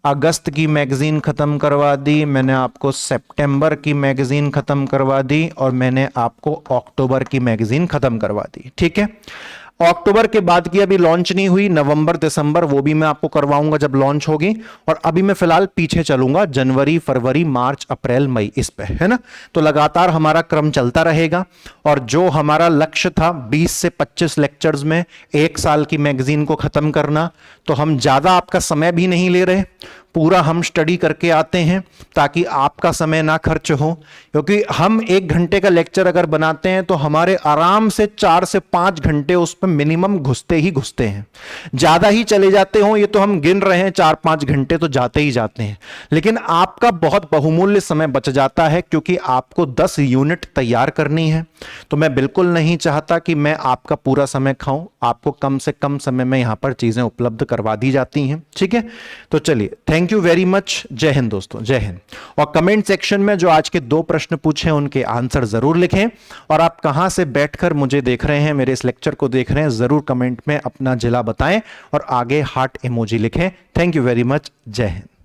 अगस्त की मैगजीन खत्म करवा दी, मैंने आपको सितंबर की मैगजीन खत्म करवा दी, और मैंने आपको अक्टूबर की मैगजीन खत्म करवा दी, ठीक है। अक्टूबर के बाद की अभी लॉन्च नहीं हुई, नवंबर दिसंबर वो भी मैं आपको करवाऊंगा जब लॉन्च होगी। और अभी मैं फिलहाल पीछे चलूंगा, जनवरी फरवरी मार्च अप्रैल मई, इस पे है ना। तो लगातार हमारा क्रम चलता रहेगा, और जो हमारा लक्ष्य था 20 से 25 लेक्चर्स में 1 साल की मैगजीन को खत्म करना, तो हम ज्यादा आपका समय भी नहीं ले रहे, पूरा हम स्टडी करके आते हैं ताकि आपका समय ना खर्च हो। क्योंकि हम 1 घंटे का लेक्चर अगर बनाते हैं तो हमारे आराम से 4 से 5 घंटे उस पर मिनिमम घुसते ही घुसते हैं। ज्यादा ही चले जाते हो, ये तो हम गिन रहे हैं, 4-5 घंटे तो जाते ही जाते हैं, लेकिन आपका बहुत बहुमूल्य समय बच जाता है, क्योंकि आपको 10 यूनिट तैयार करनी है। तो मैं बिल्कुल नहीं चाहता कि मैं आपका पूरा समय खाऊं, आपको कम से कम समय में यहां पर चीजें उपलब्ध करवा दी जाती हैं, ठीक है। तो चलिए, थैंक यू वेरी मच। जय हिंद दोस्तों, जय हिंद। और कमेंट सेक्शन में जो आज के 2 प्रश्न पूछे उनके आंसर जरूर लिखें, और आप कहां से बैठकर मुझे देख रहे हैं, मेरे इस लेक्चर को देख रहे हैं, जरूर कमेंट में अपना जिला बताएं और आगे हार्ट इमोजी लिखें। Thank you very much. जय हिंद।